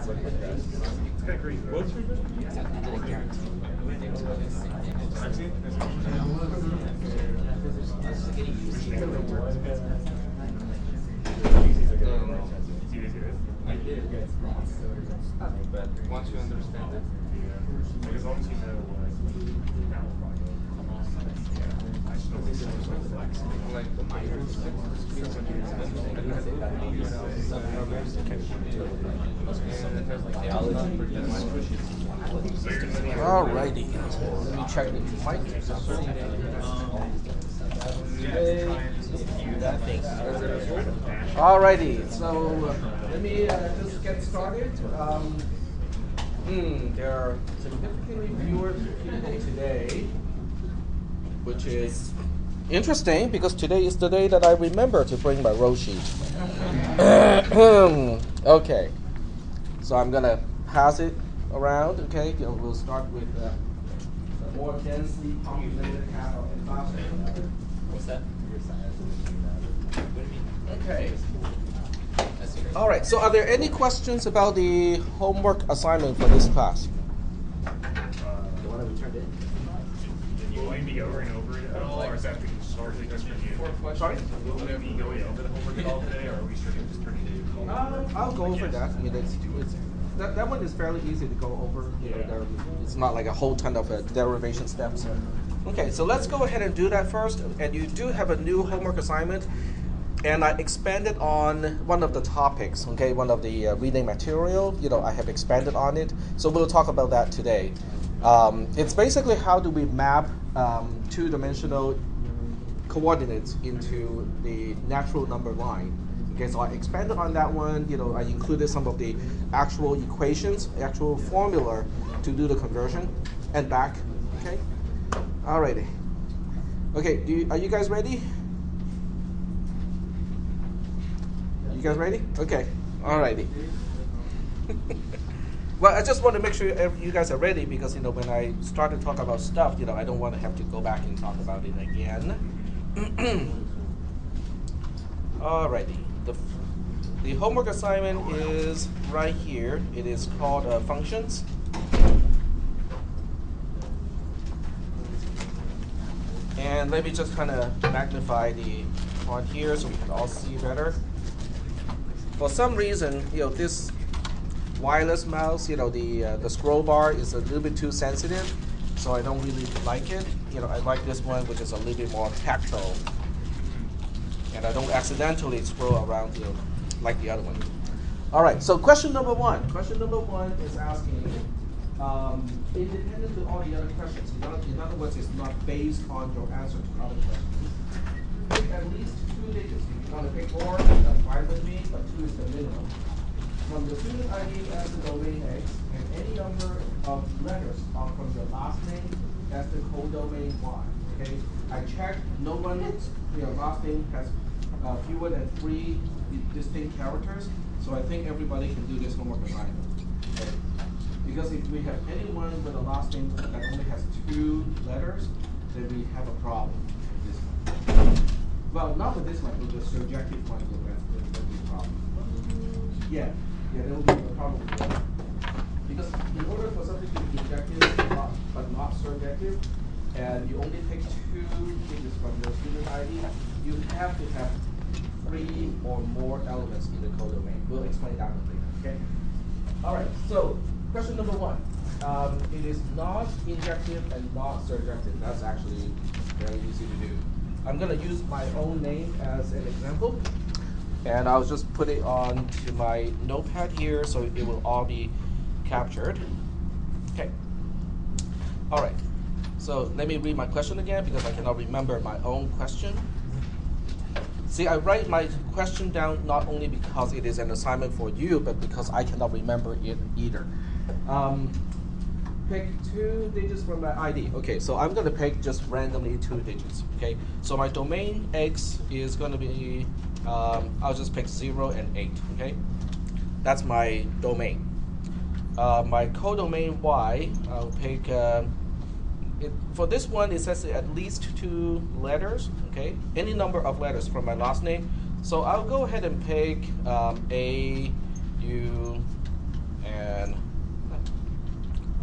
Okay, great. What's your I did. But once you understand it, like as long as you know like the minor Alrighty. Let me check the mic. Alrighty, so let me just get started. There are significantly fewer people today, which is interesting because today is the day that I remember to bring my roll sheet. Okay, so I'm gonna pass it around. Okay, we'll start with the more densely populated half of the class. What's that? Okay. All right. So, are there any questions about the homework assignment for this class? The one that we turned in? Did you want me to go over and over it at all, or is that largely just for you? Sorry? Will we be going over the homework at all today, or are we strictly just turning it? I'll go over that. I mean, that one is fairly easy to go over. It's not like a whole ton of derivation steps. Okay, so let's go ahead and do that first. And you do have a new homework assignment. And I expanded on one of the topics, okay, one of the reading material. I have expanded on it. So we'll talk about that today. It's basically how do we map two-dimensional coordinates into the natural number line. Okay, so I expanded on that one. I included some of the actual equations, actual formula to do the conversion and back. Okay, alrighty. Okay, are you guys ready? You guys ready? Okay, alrighty. Well, I just want to make sure you guys are ready because when I start to talk about stuff, I don't want to have to go back and talk about it again. Alrighty. The homework assignment is right here. It is called functions. And let me just kind of magnify the font here so we can all see better. For some reason, this wireless mouse, the scroll bar is a little bit too sensitive, so I don't really like it. I like this one, which is a little bit more tactile, and I don't accidentally scroll around, like the other one. All right. So question number one. Question number one is asking, independent of all the other questions. In other words, it's not based on your answer to other questions. Pick at least 2 digits. If you want to pick more, that's fine with me, but 2 is the minimum. From the student ID as the domain X, and any number of letters are from your last name as the codomain Y. Okay, I checked. No one's last name has fewer than 3 distinct characters, so I think everybody can do this homework assignment. Okay? Because if we have anyone with a last name that only has 2 letters, then we have a problem with this one. Well, not with this one, with the surjective one, that'll be a problem. Yeah, there will be a problem with that. Because in order for something to be injective but not surjective, and you only take 2 digits from your student ID, you have to have 3 or more elements in the codomain. We'll explain that one later, okay? All right, so question number 1. It is not injective and not surjective. That's actually very easy to do. I'm going to use my own name as an example, and I'll just put it onto my notepad here so it will all be captured. Okay. All right. So let me read my question again because I cannot remember my own question. See, I write my question down not only because it is an assignment for you, but because I cannot remember it either. Pick 2 digits from my ID. Okay, so I'm going to pick just randomly 2 digits. Okay, so my domain X is going to be, I'll just pick 0 and 8. Okay, that's my domain. My codomain Y, I'll pick, for this one, it says at least 2 letters. Okay, any number of letters from my last name. So I'll go ahead and pick A, U, and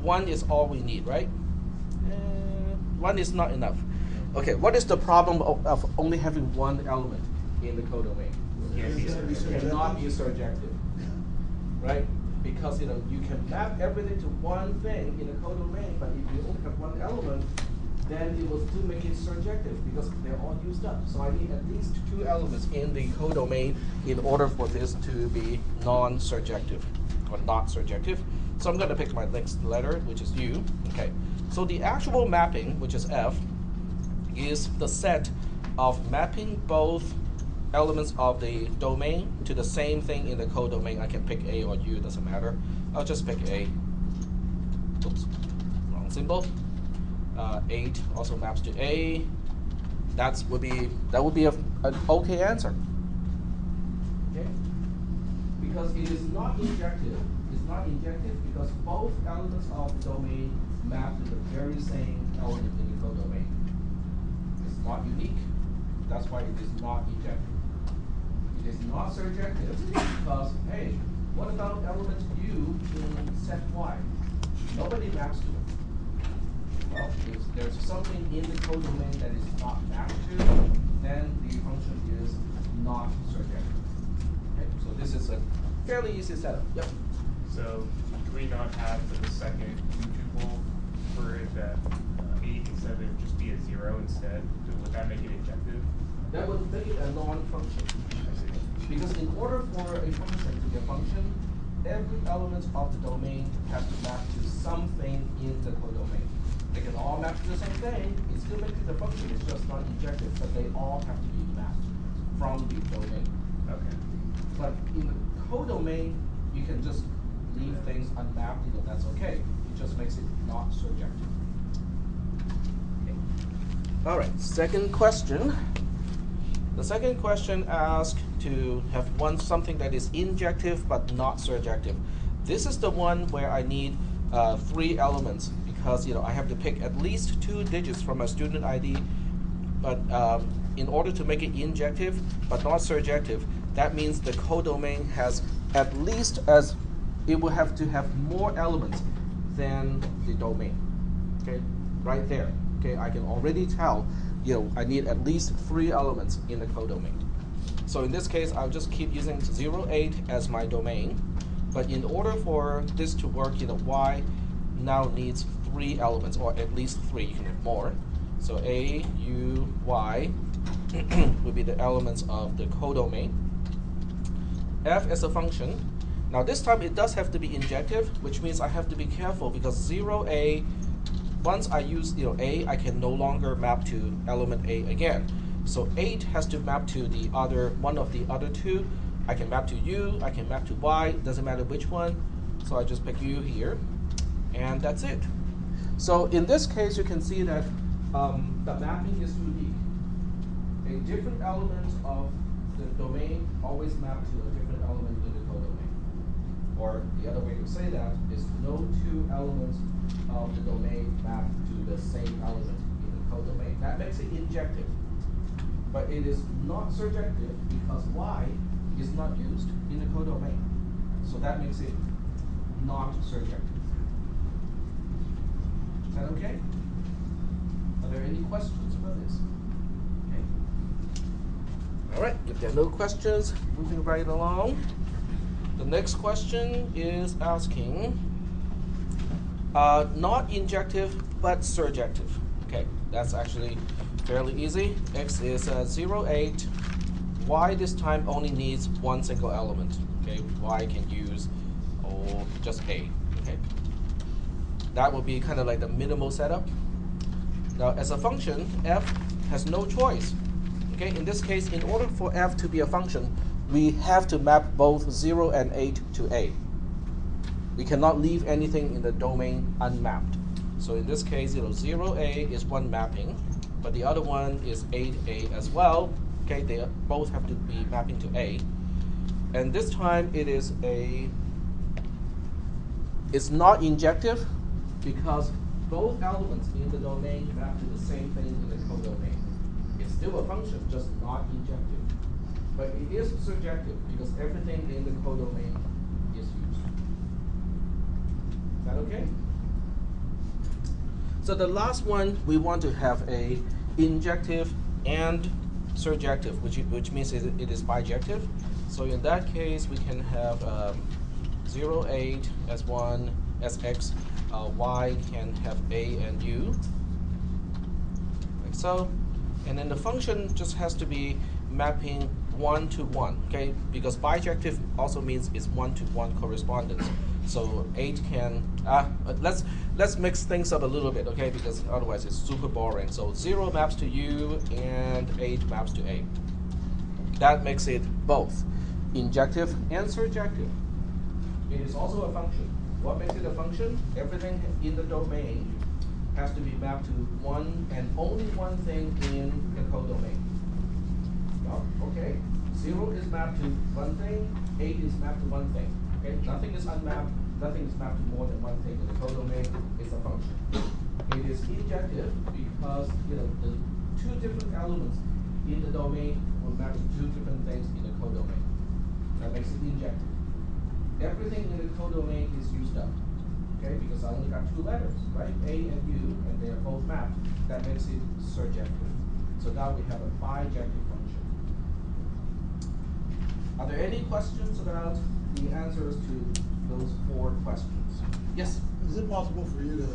1 is all we need, right? 1 is not enough. Okay, what is the problem of only having one element in the codomain? It cannot be surjective, right? Because you can map everything to one thing in the codomain, but if you only have one element, then it will still make it surjective because they're all used up. So I need at least 2 elements in the codomain in order for this to be non-surjective or not surjective. So I'm going to pick my next letter, which is U. Okay. So the actual mapping, which is F, is the set of mapping both elements of the domain to the same thing in the codomain. I can pick A or U, doesn't matter. I'll just pick A. Oops, wrong symbol. 8 also maps to A. That would be an okay answer. Okay? Because it is not injective. It's not injective because both elements of the domain map to the very same element in the codomain. It's not unique. That's why it is not injective. It is not surjective because, hey, what about element U in set Y? Nobody maps to it. Well, if there's something in the codomain that is not mapped to, then the function is not surjective. Okay, so this is a fairly easy setup. Yep. So do we not have for the second tuple for it that 8 instead of just be a 0 instead? Would that make it injective? That would make it a non-function. Because in order for a function to be a function, every element of the domain has to map to something in the codomain. They can all map to the same thing. It still makes it a function. It's just not injective, but they all have to be mapped from the domain. Okay. But in the codomain, you can just leave things unmapped. That's okay. It just makes it not surjective. Okay. All right. Second question. The second question asks to have something that is injective but not surjective. This is the one where I need 3 elements because I have to pick at least 2 digits from my student ID. But in order to make it injective but not surjective, that means the codomain has at least it will have to have more elements than the domain. Okay, right there. Okay, I can already tell. I need at least 3 elements in the codomain. So in this case, I'll just keep using 0, 8 as my domain. But in order for this to work, Y now needs 3 elements, or at least 3. You can have more. So A, U, Y would be the elements of the codomain. F as a function. Now this time it does have to be injective, which means I have to be careful because 0, A, once I use A, I can no longer map to element A again. So 8 has to map to the one of the other 2. I can map to U, I can map to Y, doesn't matter which one. So I just pick U here, and that's it. So in this case, you can see that the mapping is unique. A different element of the domain always maps to a different element in the codomain. Or the other way to say that is no 2 elements of the domain map to the same element in the codomain. That makes it injective. But it is not surjective because Y is not used in the codomain. So that makes it not surjective. Is that okay? Are there any questions about this? Okay. All right, if there are no questions, moving right along. The next question is asking, not injective, but surjective. Okay, that's actually fairly easy. X is 0, 8. Y this time only needs 1 single element. Okay, Y can use just A. Okay, that would be kind of like the minimal setup. Now, as a function, F has no choice. Okay, in this case, in order for F to be a function, we have to map both 0 and 8 to A. We cannot leave anything in the domain unmapped. So in this case, 0A is one mapping, but the other one is 8A as well. Okay, they both have to be mapping to A. And this time it's not injective because both elements in the domain map to the same thing in the codomain. It's still a function, just not injective. But it is surjective because everything in the codomain is used. Is that okay? So the last one, we want to have a injective and surjective, which means it is bijective. So in that case, we can have 0, 8 as 1 as x, y can have a and u, like so. And then the function just has to be mapping 1 to 1, okay? Because bijective also means it's 1 to 1 correspondence. So 8 can, let's mix things up a little bit, okay? Because otherwise it's super boring. So 0 maps to U and 8 maps to A. That makes it both injective and surjective. It is also a function. What makes it a function? Everything in the domain has to be mapped to one and only one thing in the codomain. Well, okay, 0 is mapped to one thing, 8 is mapped to one thing. Okay, nothing is unmapped, nothing is mapped to more than one thing in the codomain. It's a function. It is injective because the two different elements in the domain will map to two different things in the codomain. That makes it injective. Everything in the codomain is used up. Okay, because I only got two letters, right? A and U, and they are both mapped. That makes it surjective. So now we have a bijective function. Are there any questions about the answers to those 4 questions? Yes? Is it possible for you to,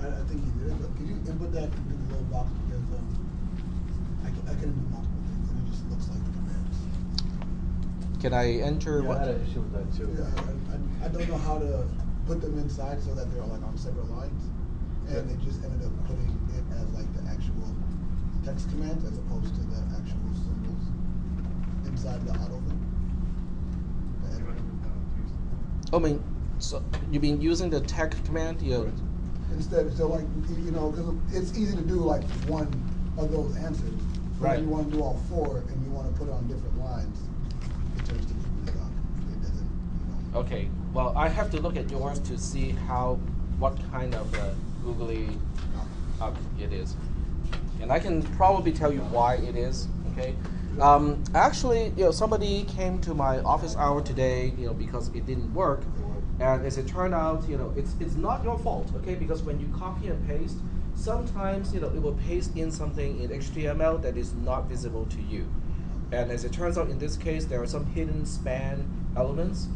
I think you did it, but could you input that into the little box? Because I can input multiple things and it just looks like the commands. Can I enter what? I had an issue with that too. Yeah, I don't know how to put them inside so that they're like on separate lines. And they just ended up putting it as like the actual text commands as opposed to the actual symbols inside the auto thing. I mean, so you've been using the text command? Instead, so like, because it's easy to do like one of those answers. But Right. if you want to do all 4 and you want to put it on different lines, it turns to Google Doc. It doesn't, Okay, well, I have to look at yours to see what kind of googly it is. And I can probably tell you why it is, okay? Actually, somebody came to my office hour today, because it didn't work. And as it turned out, it's not your fault, okay? Because when you copy and paste, sometimes, it will paste in something in HTML that is not visible to you. And as it turns out, in this case, there are some hidden span elements,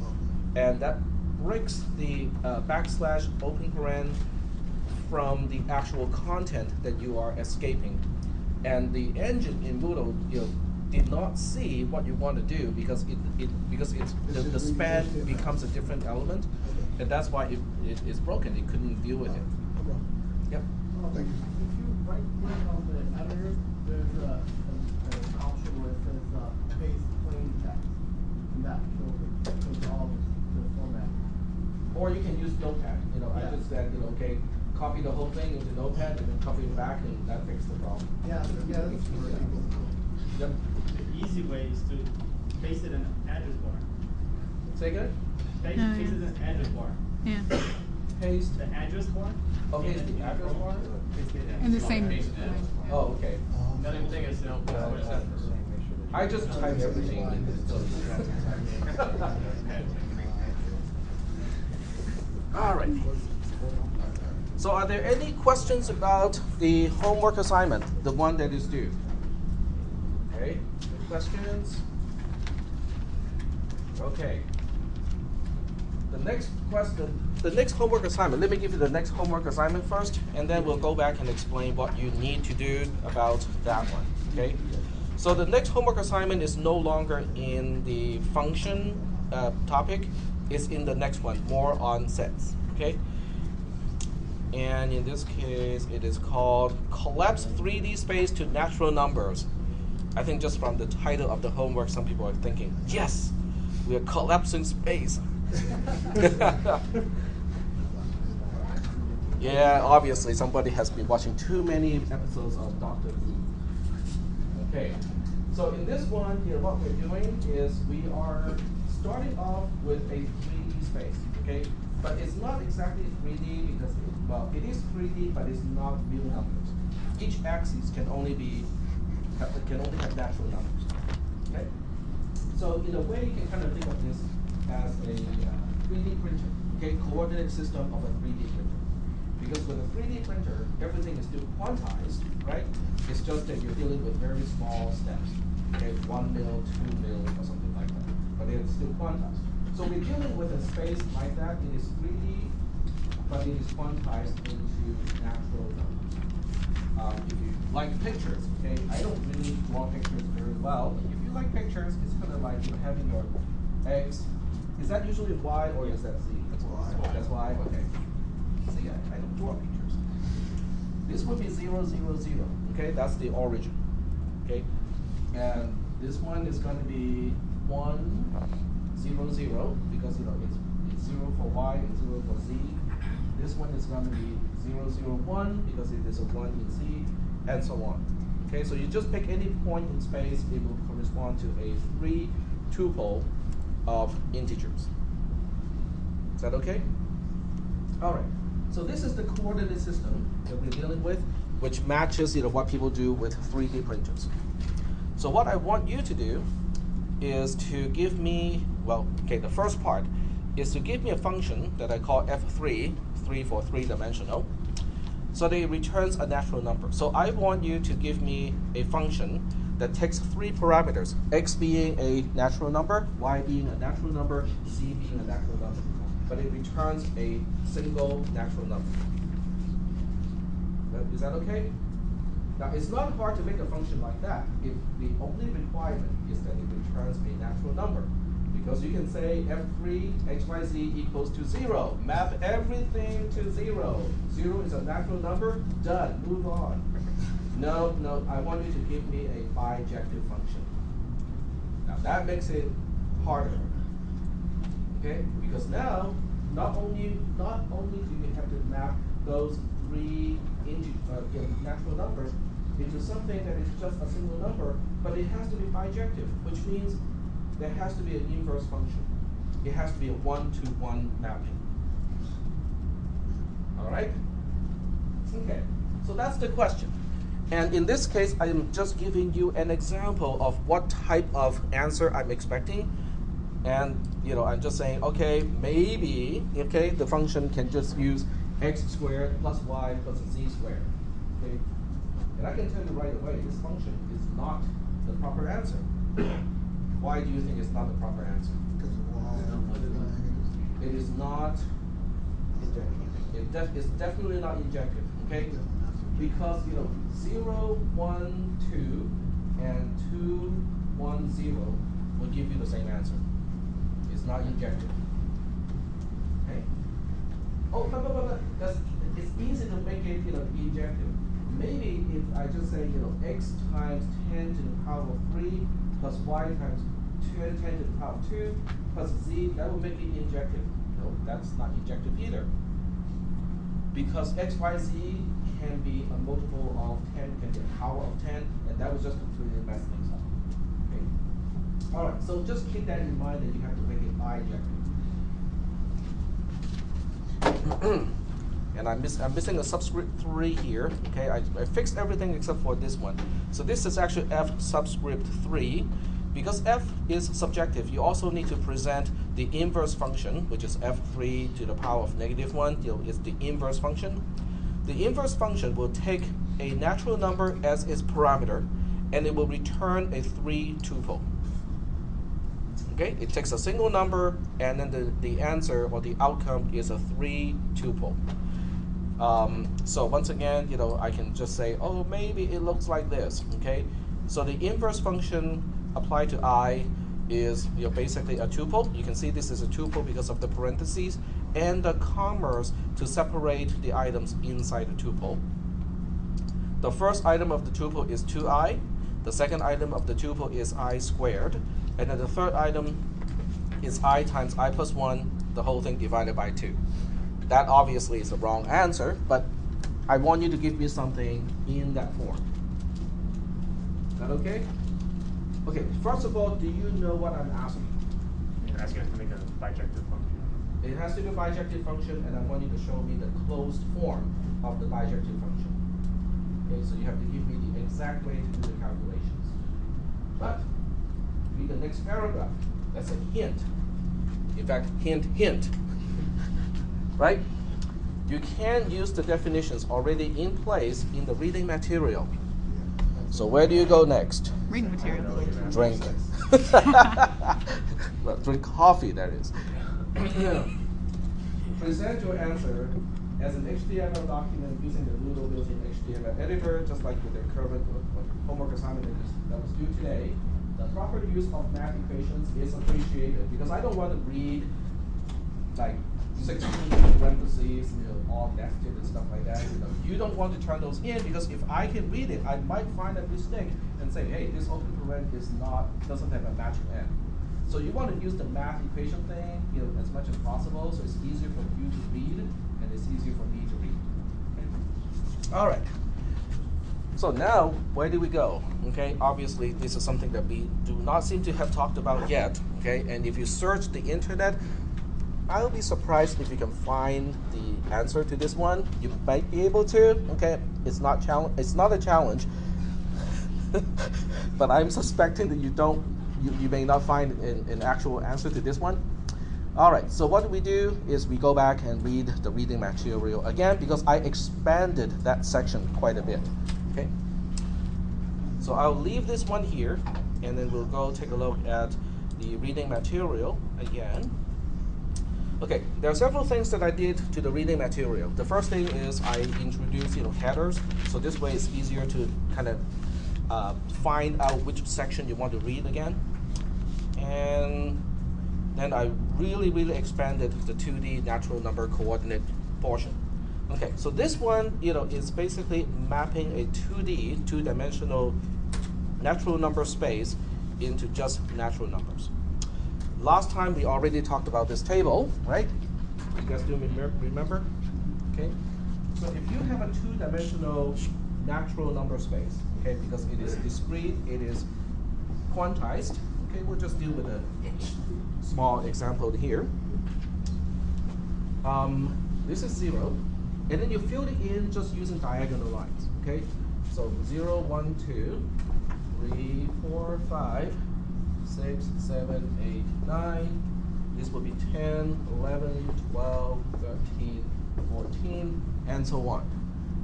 and that breaks the backslash open paren from the actual content that you are escaping. And the engine in Moodle, did not see what you want to do because the span becomes a different element, and that's why it is broken. It couldn't deal with it. Yep. Thank you. If you right click on the editor, there's an option where it says paste plain text, and that shows all the format. Or you can use Notepad. I Yeah. just said, okay, copy the whole thing into Notepad and then copy it back, and that fixed the problem. Yeah, that's Yep. The easy way is to paste it in an address bar. Say again? Paste it in an address bar. Yeah, Paste. The address bar? Okay, it's the address bar? in the same way. Oh, okay. Not even think it's I just type everything in this. All right. So are there any questions about the homework assignment, the one that is due? Okay, any questions? Okay. The next homework assignment, let me give you the next homework assignment first, and then we'll go back and explain what you need to do about that one, okay? So the next homework assignment is no longer in the function topic, it's in the next one, more on sets, okay? And in this case, it is called Collapse 3D Space to Natural Numbers. I think just from the title of the homework, some people are thinking, yes, we are collapsing space. Yeah, obviously somebody has been watching too many episodes of Doctor Who. Okay, so in this one here, what we're doing is we are starting off with a 3D space, okay? But it's not exactly 3D because, it is 3D, but it's not real numbers. Each axis can only have natural numbers, okay? So in a way, you can kind of think of this as a 3D printer, okay? Coordinate system of a 3D printer. Because with a 3D printer, everything is still quantized, right? It's just that you're dealing with very small steps, okay, 1 mil, 2 mil, or something like that. But it's still quantized. So we're dealing with a space like that. It is 3D, but it is quantized into natural numbers. If you like pictures, okay, I don't really draw pictures very well. If you like pictures, it's kind of like having your x. Is that usually y or is that z? That's y. That's y. Okay. See, I don't draw pictures. This would be 0, 0, 0. Okay, that's the origin. Okay, and this one is going to be 1, 0, 0 because it's 0 for y and 0 for z. This one is going to be 0, 0, 1 because it is a 1 in z, and so on. Okay, so you just pick any point in space, it will correspond to a 3 tuple of integers. Is that okay? All right. So this is the coordinate system that we're dealing with, which matches what people do with 3D printers. So what I want you to do is to give me, well, okay, the first part is to give me a function that I call f3, 3 for 3-dimensional, so that it returns a natural number. So I want you to give me a function that takes 3 parameters, x being a natural number, y being a natural number, z being a natural number. But it returns a single natural number. Is that okay? Now, it's not hard to make a function like that if the only requirement is that it returns a natural number. Because you can say f3 xyz equals to 0. Map everything to 0. 0 is a natural number. Done. Move on. No, I want you to give me a bijective function. Now, that makes it harder. Okay? Because now, not only do you have to map those 3 natural numbers into something that is just a single number, but it has to be bijective, which means there has to be an inverse function. It has to be a 1-to-1 mapping. All right? Okay, so that's the question. And in this case, I am just giving you an example of what type of answer I'm expecting. And I'm just saying, okay, maybe, okay, the function can just use x squared plus y plus z squared. Okay? And I can tell you right away, this function is not the proper answer. Why do you think it's not the proper answer? Because y. It is not injective. It's definitely not injective, okay? Because 0, 1, 2, and 2, 1, 0 will give you the same answer. It's not injective. Okay? Oh, but it's easy to make it injective. Maybe if I just say x times 10 to the power of 3 plus y times 10 to the power of 2 plus z, that will make it injective. No, that's not injective either. Because x, y, z can be a multiple of 10, can be a power of 10, and that would just completely mess things up. Okay? All right, so just keep that in mind that you have to make it bijective. And I'm missing a subscript 3 here. Okay, I fixed everything except for this one. So this is actually f subscript 3. Because f is subjective, you also need to present the inverse function, which is f3 to the power of -1, is the inverse function. The inverse function will take a natural number as its parameter, and it will return a 3 tuple. Okay, it takes a single number, and then the answer or the outcome is a 3 tuple. So once again, I can just say, oh, maybe it looks like this. Okay, so the inverse function applied to I is basically a tuple. You can see this is a tuple because of the parentheses and the commas to separate the items inside the tuple. The first item of the tuple is 2i. The second item of the tuple is I squared. And then the third item is I times I plus 1, the whole thing divided by 2. That obviously is the wrong answer, but I want you to give me something in that form. Is that okay? Okay, first of all, do you know what I'm asking? You're asking us to make a bijective function. It has to be a bijective function, and I want you to show me the closed form of the bijective function. Okay, so you have to give me the exact way to do the calculations. But read the next paragraph. That's a hint. In fact, hint, hint. Right? you can use the definitions already in place in the reading material. So where do you go next? Reading material. Drink. Well, drink coffee, that is. Present your answer as an HTML document using the Moodle built-in HTML editor, just like with the current homework assignment that was due today. The proper use of math equations is appreciated because I don't want to read like 16 parentheses, all nested and stuff like that. You don't want to turn those in because if I can read it, I might find a mistake and say, hey, this open paren doesn't have a matching end. So you want to use the math equation thing, as much as possible, so it's easier for you to read and it's easier for me to read. Okay? All right. So now, where do we go? Okay, obviously this is something that we do not seem to have talked about yet. Okay, and if you search the internet, I'll be surprised if you can find the answer to this one. You might be able to. Okay, it's not a challenge, but I'm suspecting that you may not find an actual answer to this one. All right, so what we do is we go back and read the reading material again because I expanded that section quite a bit. Okay, so I'll leave this one here, and then we'll go take a look at the reading material again. Okay, there are several things that I did to the reading material. The first thing is I introduced headers, so this way it's easier to kind of find out which section you want to read again. And then I really expanded the 2D natural number coordinate portion. Okay, so this one is basically mapping a 2D, two-dimensional natural number space into just natural numbers. Last time we already talked about this table, right? You guys do remember? Okay. So if you have a two-dimensional natural number space, okay, because it is discrete, it is quantized. Okay, we'll just deal with a small example here. This is 0, and then you fill it in just using diagonal lines. Okay, so 0, 1, 2, 3, 4, 5. 6, 7, 8, 9. This will be 10, 11, 12, 13, 14, and so on.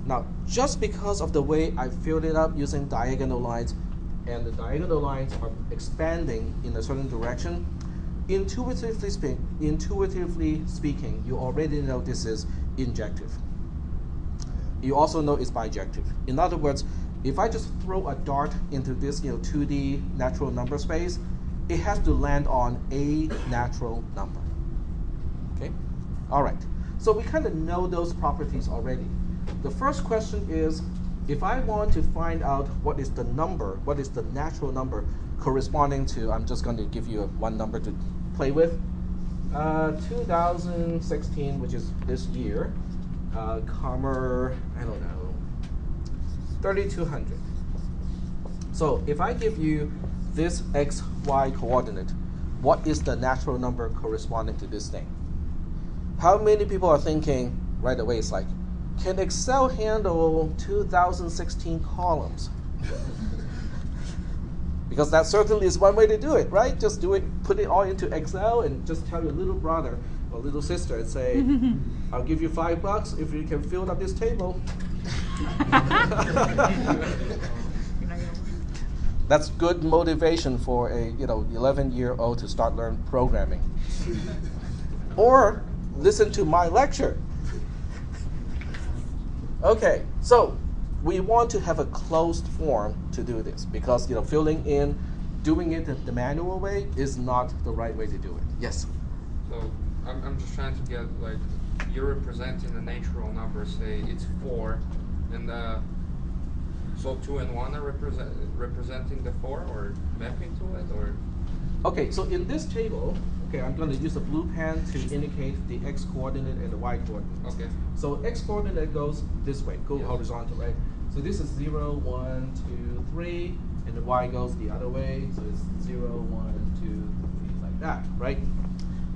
Now, just because of the way I filled it up using diagonal lines, and the diagonal lines are expanding in a certain direction, intuitively speaking, you already know this is injective. You also know it's bijective. In other words, if I just throw a dart into this 2D natural number space, it has to land on a natural number. Okay? All right. So we kind of know those properties already. The first question is, if I want to find out what is the natural number corresponding to, I'm just going to give you one number to play with, 2016, which is this year, comma, I don't know, 3200. So if I give you this x, y coordinate, what is the natural number corresponding to this thing? How many people are thinking right away, it's like, can Excel handle 2016 columns? Because that certainly is one way to do it, right? Just do it, put it all into Excel and just tell your little brother or little sister and say, I'll give you $5 if you can fill up this table. That's good motivation for a 11-year-old to start learning programming. Or listen to my lecture. Okay, so we want to have a closed form to do this because filling in, doing it the manual way is not the right way to do it. Yes. So I'm just trying to get, like, you're representing the natural number, say it's 4, and so 2 and 1 are representing the 4 or mapping to it, or? Okay, so in this table, okay, I'm going to use a blue pen to indicate the x coordinate and the y coordinate. Okay. So x coordinate goes this way, Yes. horizontal, right? So this is 0, 1, 2, 3, and the y goes the other way, so it's 0, 1, 2, 3, like that, right?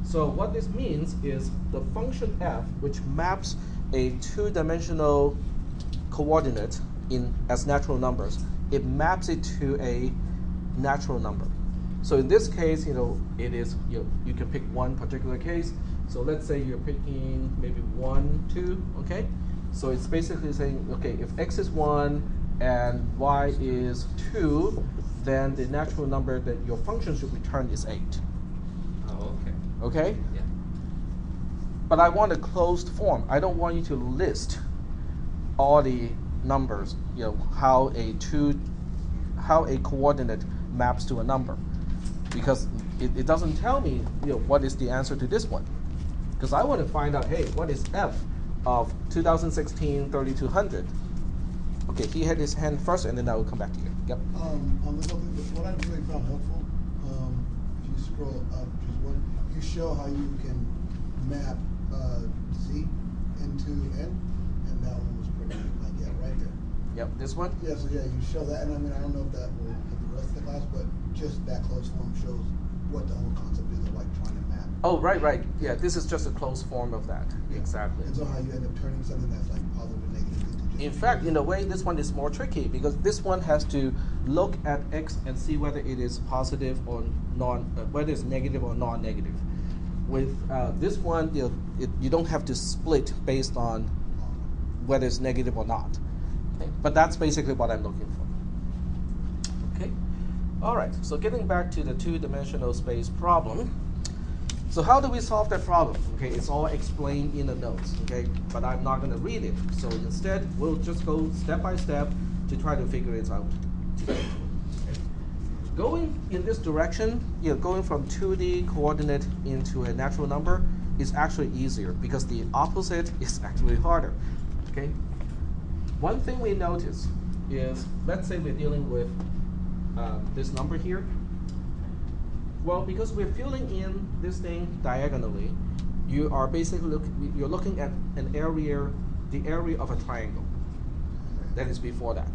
So what this means is the function f, which maps a two-dimensional coordinate as natural numbers, it maps it to a natural number. So in this case, it is, you can pick one particular case. So let's say you're picking maybe 1, 2, okay? So it's basically saying, okay, if x is 1 and y is 2, then the natural number that your function should return is 8. Oh, okay. Okay? Yeah. But I want a closed form. I don't want you to list all the numbers, how a coordinate maps to a number. Because it doesn't tell me, what is the answer to this one. Because I want to find out, hey, what is f of 2016 3200? Okay, he had his hand first, and then I will come back to you. Yep. On this whole thing, what I really found helpful, if you scroll up just one, you show how you can map Z into N, and that one was pretty, right there. Yep, this one? Yeah, so you show that, and I don't know if that will hit the rest of the class, but just that closed form shows what the whole concept is of trying to map. Oh, right. Yeah, this is just a closed form of that. Yeah. Exactly. And so how you end up turning something that's positive and negative into just. In fact, in a way, this one is more tricky because this one has to look at x and see whether it is positive or whether it's negative or non-negative. With this one, you don't have to split based on whether it's negative or not. Okay? But that's basically what I'm looking for. Okay. All right. So getting back to the two-dimensional space problem. So how do we solve that problem? Okay, it's all explained in the notes. Okay, but I'm not going to read it. So instead, we'll just go step by step to try to figure it out together. Okay. Going in this direction, going from 2D coordinate into a natural number is actually easier because the opposite is actually harder. Okay. One thing we notice is, let's say we're dealing with this number here. Well, because we're filling in this thing diagonally, you are basically you're looking at the area of a triangle. That is before that,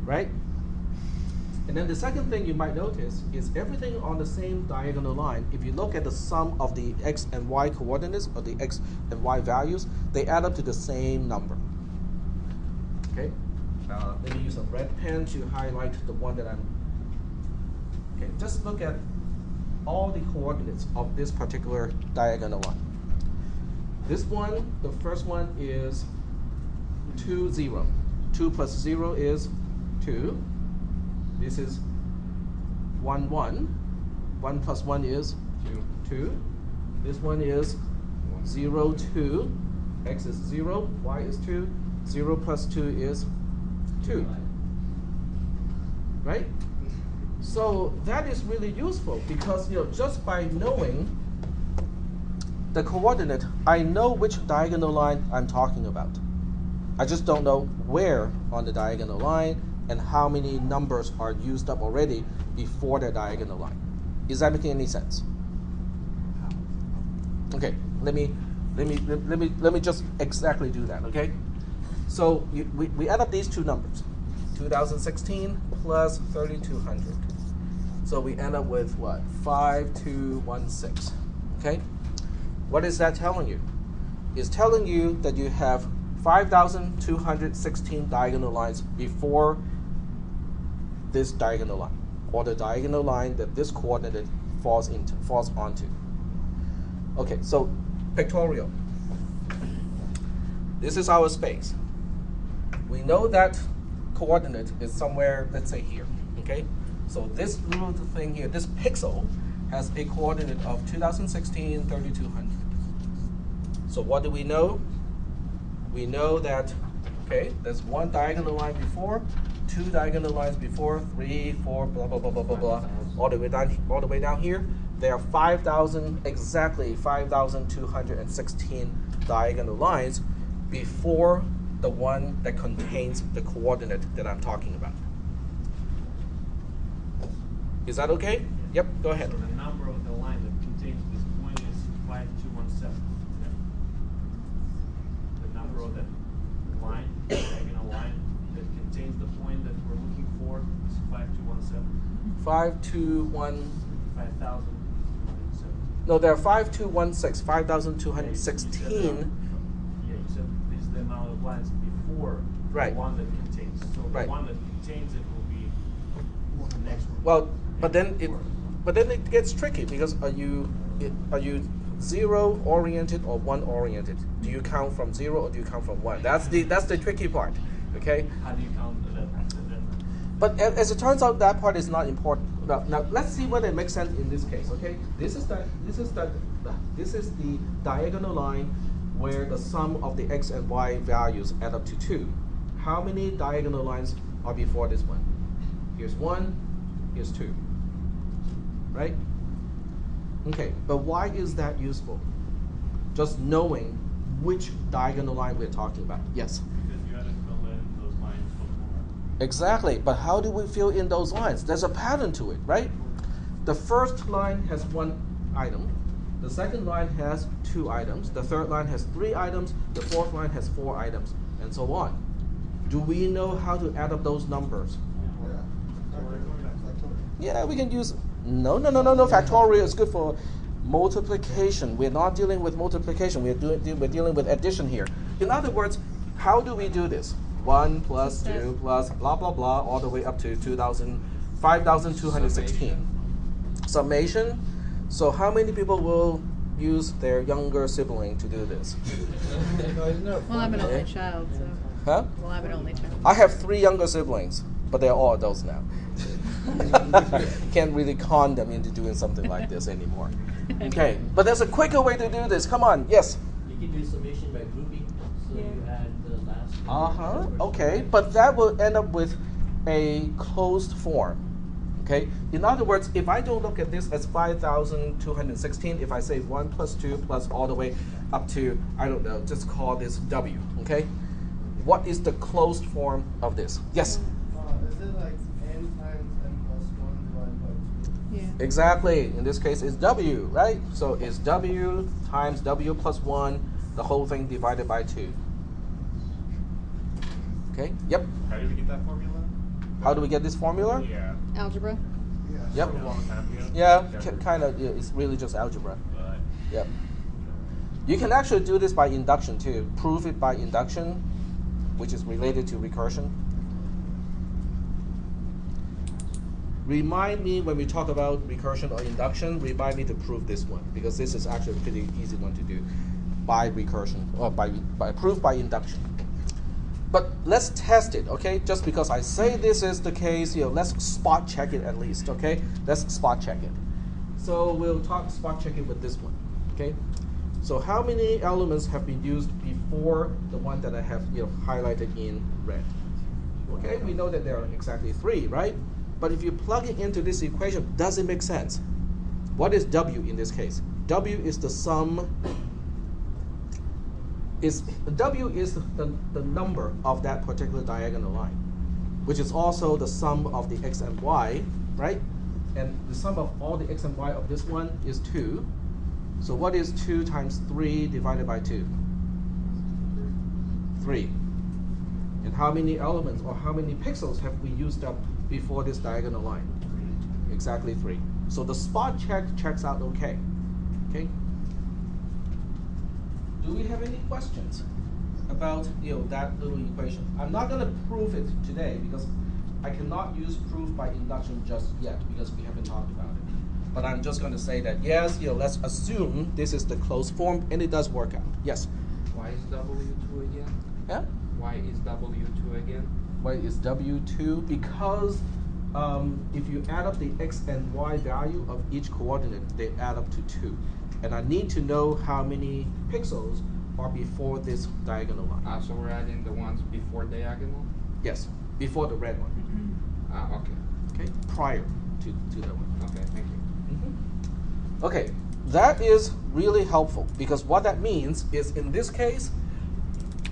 right? And then the second thing you might notice is everything on the same diagonal line. If you look at the sum of the x and y coordinates or the x and y values, they add up to the same number. Okay. Let me use a red pen to highlight the one that I'm. Okay, just look at all the coordinates of this particular diagonal line. This one, the first one is 2, 0. 2 plus 0 is 2. This is 1, 1. 1 plus 1 is 2. This one is 0, 2. X is 0, y is 2. 0 plus 2 is 2. Right? So that is really useful because just by knowing the coordinate, I know which diagonal line I'm talking about. I just don't know where on the diagonal line and how many numbers are used up already before the diagonal line. Is that making any sense? Okay, let me just exactly do that. Okay, so we add up these two numbers, 2016 plus 3200. So we end up with what? 5216. Okay? What is that telling you? It's telling you that you have 5,216 diagonal lines before this diagonal line, or the diagonal line that this coordinate falls onto. Okay, so pictorial. This is our space. We know that coordinate is somewhere, let's say here. Okay? So this little thing here, this pixel, has a coordinate of 2016, 3200. So what do we know? We know that, okay, there's one diagonal line before, two diagonal lines before, 3, 4, blah, blah, blah, blah, blah, blah, all the way down here. There are 5,000, exactly 5,216 diagonal lines before the one that contains the coordinate that I'm talking about. Is that okay? Yep, go ahead. So the number of the line that contains this point is 5217. Yeah. The number of that line, diagonal line, that contains the point that we're looking for is 5217. 5,217. 5,217. No, there are 5216, 5,216. Yeah, you said this is the amount of lines before Right. the one that contains. So Right. the one that contains it will be the next one. Well, but then it gets tricky because are you 0 oriented or 1 oriented? Do you count from 0 or do you count from 1? That's the tricky part. Okay. How do you count that? But as it turns out, that part is not important. Now let's see whether it makes sense in this case. Okay. This is the diagonal line where the sum of the x and y values add up to 2. How many diagonal lines are before this one? Here's 1, here's 2. Right? Okay, but why is that useful? Just knowing which diagonal line we're talking about. Yes? Because you had to fill in those lines before. Exactly, but how do we fill in those lines? There's a pattern to it, right? The first line has 1 item. The second line has 2 items. The third line has 3 items. The fourth line has 4 items, and so on. Do we know how to add up those numbers? Yeah, we can use. No. Factorial is good for multiplication. We're not dealing with multiplication. We're dealing with addition here. In other words, how do we do this? 1 plus 2 plus blah blah blah all the way up to 5,216. Summation. So how many people will use their younger sibling to do this? Well, I'm an only child, so. Huh? Well, I'm an only child. I have 3 younger siblings, but they're all adults now. Can't really con them into doing something like this anymore. Okay, but there's a quicker way to do this. Come on, yes. You can do summation by grouping, so you add the last. Okay, but that will end up with a closed form. Okay, in other words, if I don't look at this as 5,216, if I say 1 plus 2 plus all the way up to, I don't know, just call this W. Okay, what is the closed form of this? Yes. Is it like n times n plus 1 divided by 2? Yeah. Exactly. In this case, it's W, right? So it's W times W plus 1, the whole thing divided by 2. Okay, yep. How did we get that formula? How do we get this formula? Yeah. Algebra? Yep. A long time ago. Yeah, kind of. Yeah, it's really just algebra. But, Yep. You can actually do this by induction too. Prove it by induction, which is related to recursion. Remind me when we talk about recursion or induction, remind me to prove this one, because this is actually a pretty easy one to do by recursion, or by proof by induction. But let's test it, okay? Just because I say this is the case, let's spot check it at least, okay? Let's spot check it. So we'll spot check it with this one, okay? So how many elements have been used before the one that I have highlighted in red? Okay, we know that there are exactly 3, right? But if you plug it into this equation, does it make sense? What is W in this case? W is the sum. W is the number of that particular diagonal line, which is also the sum of the x and y, right? And the sum of all the x and y of this one is 2. So what is 2 times 3 divided by 2? 3. And how many elements or how many pixels have we used up before this diagonal line? Exactly 3. So the spot check checks out okay. Okay. Do we have any questions about that little equation? I'm not going to prove it today because I cannot use proof by induction just yet because we haven't talked about it. But I'm just going to say that yes, let's assume this is the closed form and it does work out. Yes. Why is W2 again? Yeah. Why is W2 again? Why is W2? Because if you add up the x and y value of each coordinate, they add up to 2. And I need to know how many pixels are before this diagonal line. So we're adding the ones before diagonal? Yes, before the red one. Okay. Okay, prior to that one. Okay, thank you. Okay, that is really helpful because what that means is in this case,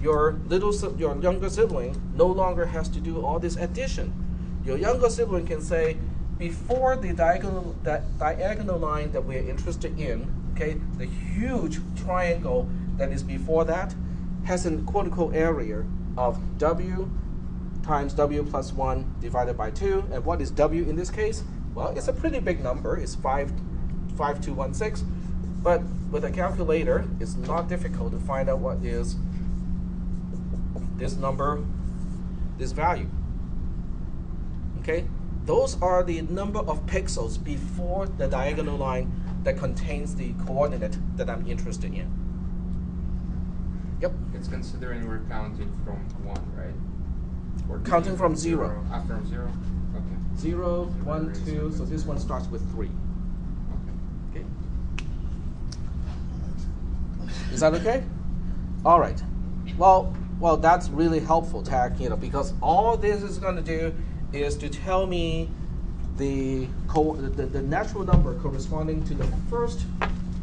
your younger sibling no longer has to do all this addition. Your younger sibling can say, before the diagonal line that we're interested in, okay, the huge triangle that is before that has a quote-unquote area of W times W plus 1 divided by 2. And what is W in this case? Well, it's a pretty big number. It's 5,216. But with a calculator, it's not difficult to find out what is this number, this value. Okay? Those are the number of pixels before the diagonal line that contains the coordinate that I'm interested in. Yep. It's considering we're counting from 1, right? Or Counting from 0. From 0? Okay. 0, 1, 2, so this one starts with 3. Okay. Okay. Is that okay? All right. Well, that's really helpful, Tag, because all this is going to do is to tell me the natural number corresponding to the first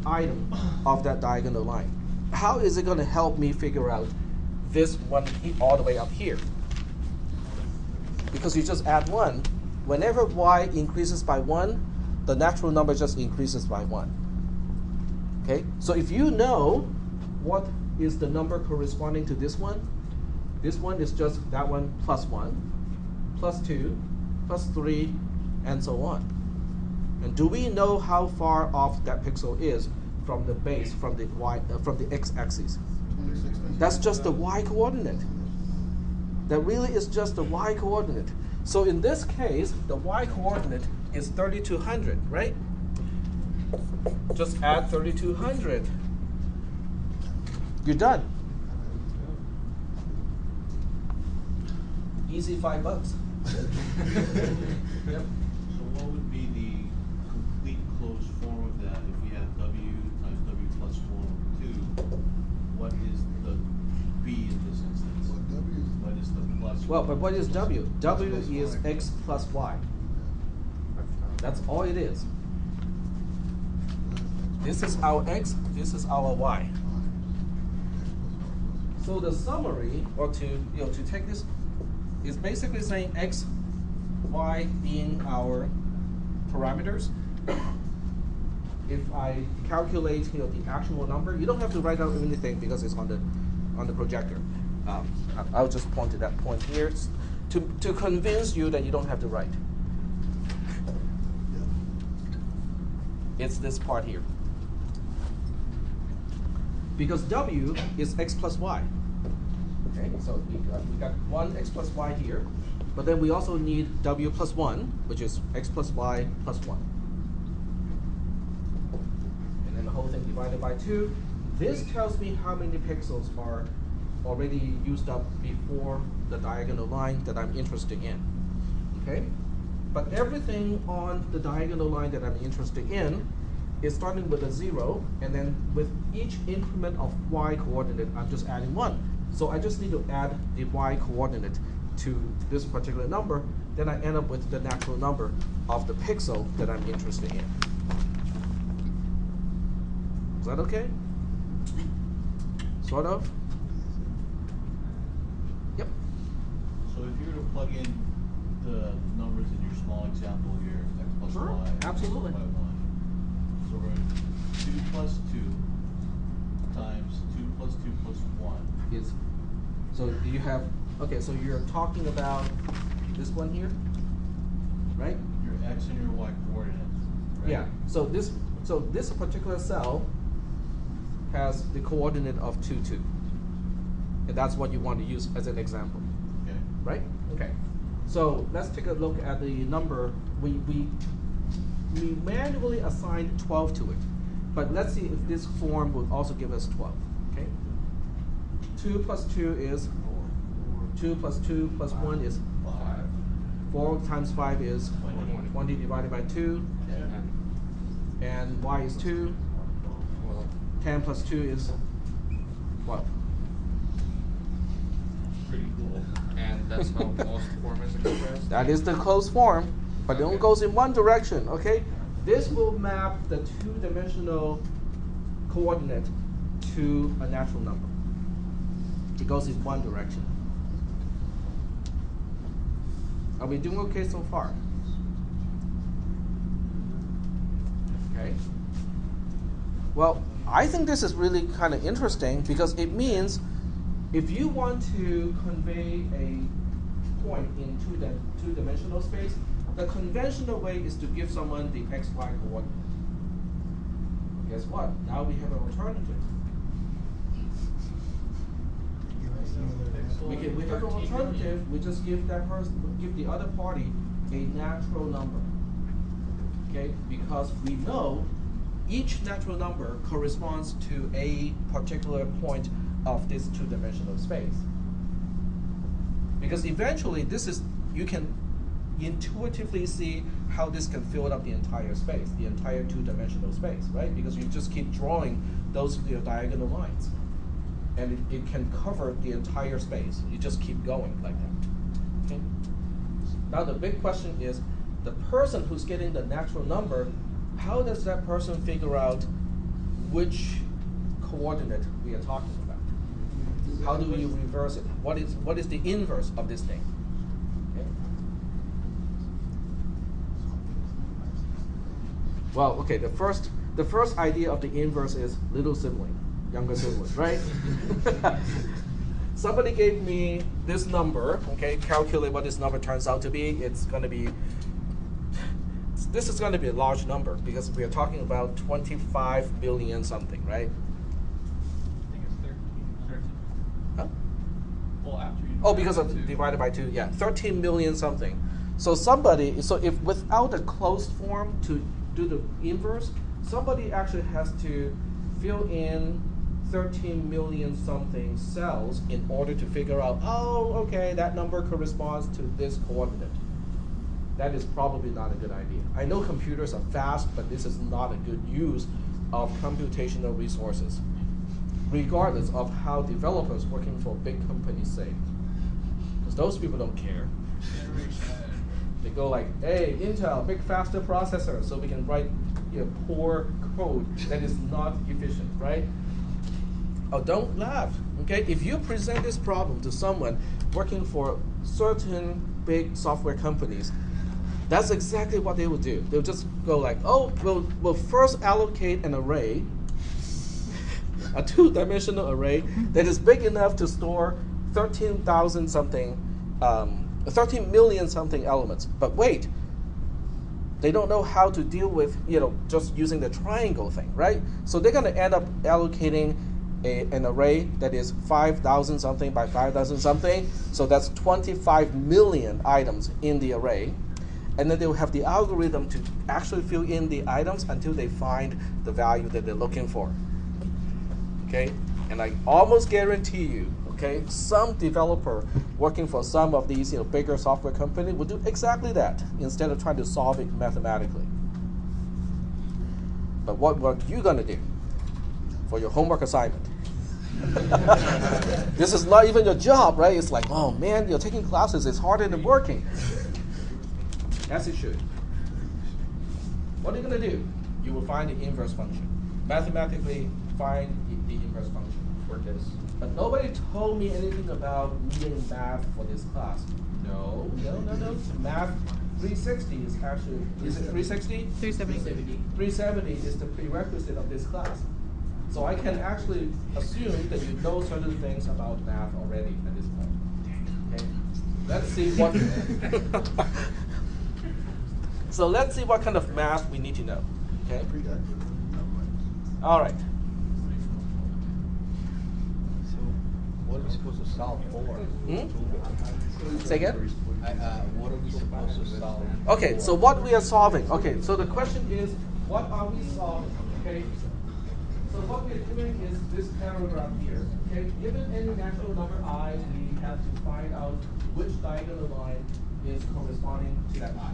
item of that diagonal line. How is it going to help me figure out this one all the way up here? Because you just add 1. Whenever y increases by 1, the natural number just increases by 1. Okay? So if you know what is the number corresponding to this one is just that one plus 1, plus 2, plus 3, and so on. And do we know how far off that pixel is from the base, from the x-axis? That's just the y coordinate. That really is just the y coordinate. So in this case, the y coordinate is 3200, right? Just add 3200. You're done. Easy $5. Yep. So what would be the complete closed form of that if we have w times w plus 4 over 2? What is the b in this instance? What is the plus? Well, but what is w? W is x plus y. That's all it is. This is our x, this is our y. So the summary, or to take this, is basically saying x, y being our parameters. If I calculate the actual number, you don't have to write out anything because it's on the projector. I'll just point to that point here to convince you that you don't have to write. It's this part here. Because w is x plus y. Okay, so we got 1 x plus y here, but then we also need w plus 1, which is x plus y plus 1. And then the whole thing divided by 2. This tells me how many pixels are already used up before the diagonal line that I'm interested in. Okay? But everything on the diagonal line that I'm interested in is starting with a 0, and then with each increment of y coordinate, I'm just adding 1. So I just need to add the y coordinate to this particular number, then I end up with the natural number of the pixel that I'm interested in. Is that okay? Sort of? Yep. So if you were to plug in the numbers in your small example here, x plus Sure, y, absolutely. by 1. So we're 2 plus 2 times 2 plus 2 plus 1. Is so you have, okay, so you're talking about this one here, right? Your x and your y coordinates, right? Yeah. So this particular cell has the coordinate of 2, 2. And that's what you want to use as an example. Okay. Right? Okay. So let's take a look at the number. We manually assigned 12 to it. But let's see if this form will also give us 12. Okay? 2 plus 2 is 4. 2 plus 2 plus 1 is 5. 4 times 5 is 20 divided by 2. And y is 2. 10 plus 2 is 12. Pretty cool. And that's how most form is expressed? That is the closed form, but it only goes in one direction, okay? This will map the two-dimensional coordinate to a natural number. It goes in one direction. Are we doing okay so far? Okay. Well, I think this is really kind of interesting because it means if you want to convey a point in two-dimensional space, the conventional way is to give someone the xy coordinate. Guess what? Now we have an alternative. We have an alternative. We just give that person, give the other party a natural number. Okay, because we know each natural number corresponds to a particular point of this two-dimensional space. Because eventually you can intuitively see how this can fill up the entire space, the entire two-dimensional space, right? Because you just keep drawing those diagonal lines. And it can cover the entire space. You just keep going like that. Okay? Now the big question is, the person who's getting the natural number, how does that person figure out which coordinate we are talking about? How do we reverse it? What is the inverse of this thing? Okay. Well, okay, the first idea of the inverse is little sibling, younger sibling, right? Somebody gave me this number, okay, calculate what this number turns out to be. This is going to be a large number because we are talking about 25 million something, right? I think it's 13. Huh? Well, after you. Oh, because of divided by 2, yeah, 13 million something. So if without a closed form to do the inverse, somebody actually has to fill in 13 million something cells in order to figure out, oh, okay, that number corresponds to this coordinate. That is probably not a good idea. I know computers are fast, but this is not a good use of computational resources, regardless of how developers working for big companies say. Because those people don't care. They go like, hey, Intel, big faster processor, so we can write poor code that is not efficient, right? Oh, don't laugh, okay? If you present this problem to someone working for certain big software companies, that's exactly what they will do. They'll just go like, oh, we'll first allocate an array, a two-dimensional array that is big enough to store 13,000 something, 13 million something elements. But wait, they don't know how to deal with, just using the triangle thing, right? So they're going to end up allocating an array that is 5,000 something by 5,000 something. So that's 25 million items in the array. And then they'll have the algorithm to actually fill in the items until they find the value that they're looking for. Okay? And I almost guarantee you, okay, some developer working for some of these bigger software companies will do exactly that instead of trying to solve it mathematically. But what are you going to do for your homework assignment? This is not even your job, right? It's like, oh man, you're taking classes, it's harder than working. As it should. What are you going to do? You will find the inverse function. Mathematically, find the inverse function for this. But nobody told me anything about needing math for this class. No. Math 360 is actually, is it 360? 370. 370 is the prerequisite of this class. So I can actually assume that you know certain things about math already at this point. Okay? Let's see what So let's see what kind of math we need to know. Okay? All right. So, what are we supposed to solve for? Say again? What are we supposed to solve? Okay, so what we are solving. Okay, so the question is, what are we solving? Okay, so what we're doing is this paragraph here. Okay, given any natural number I, we have to find out which diagonal line is corresponding to that I.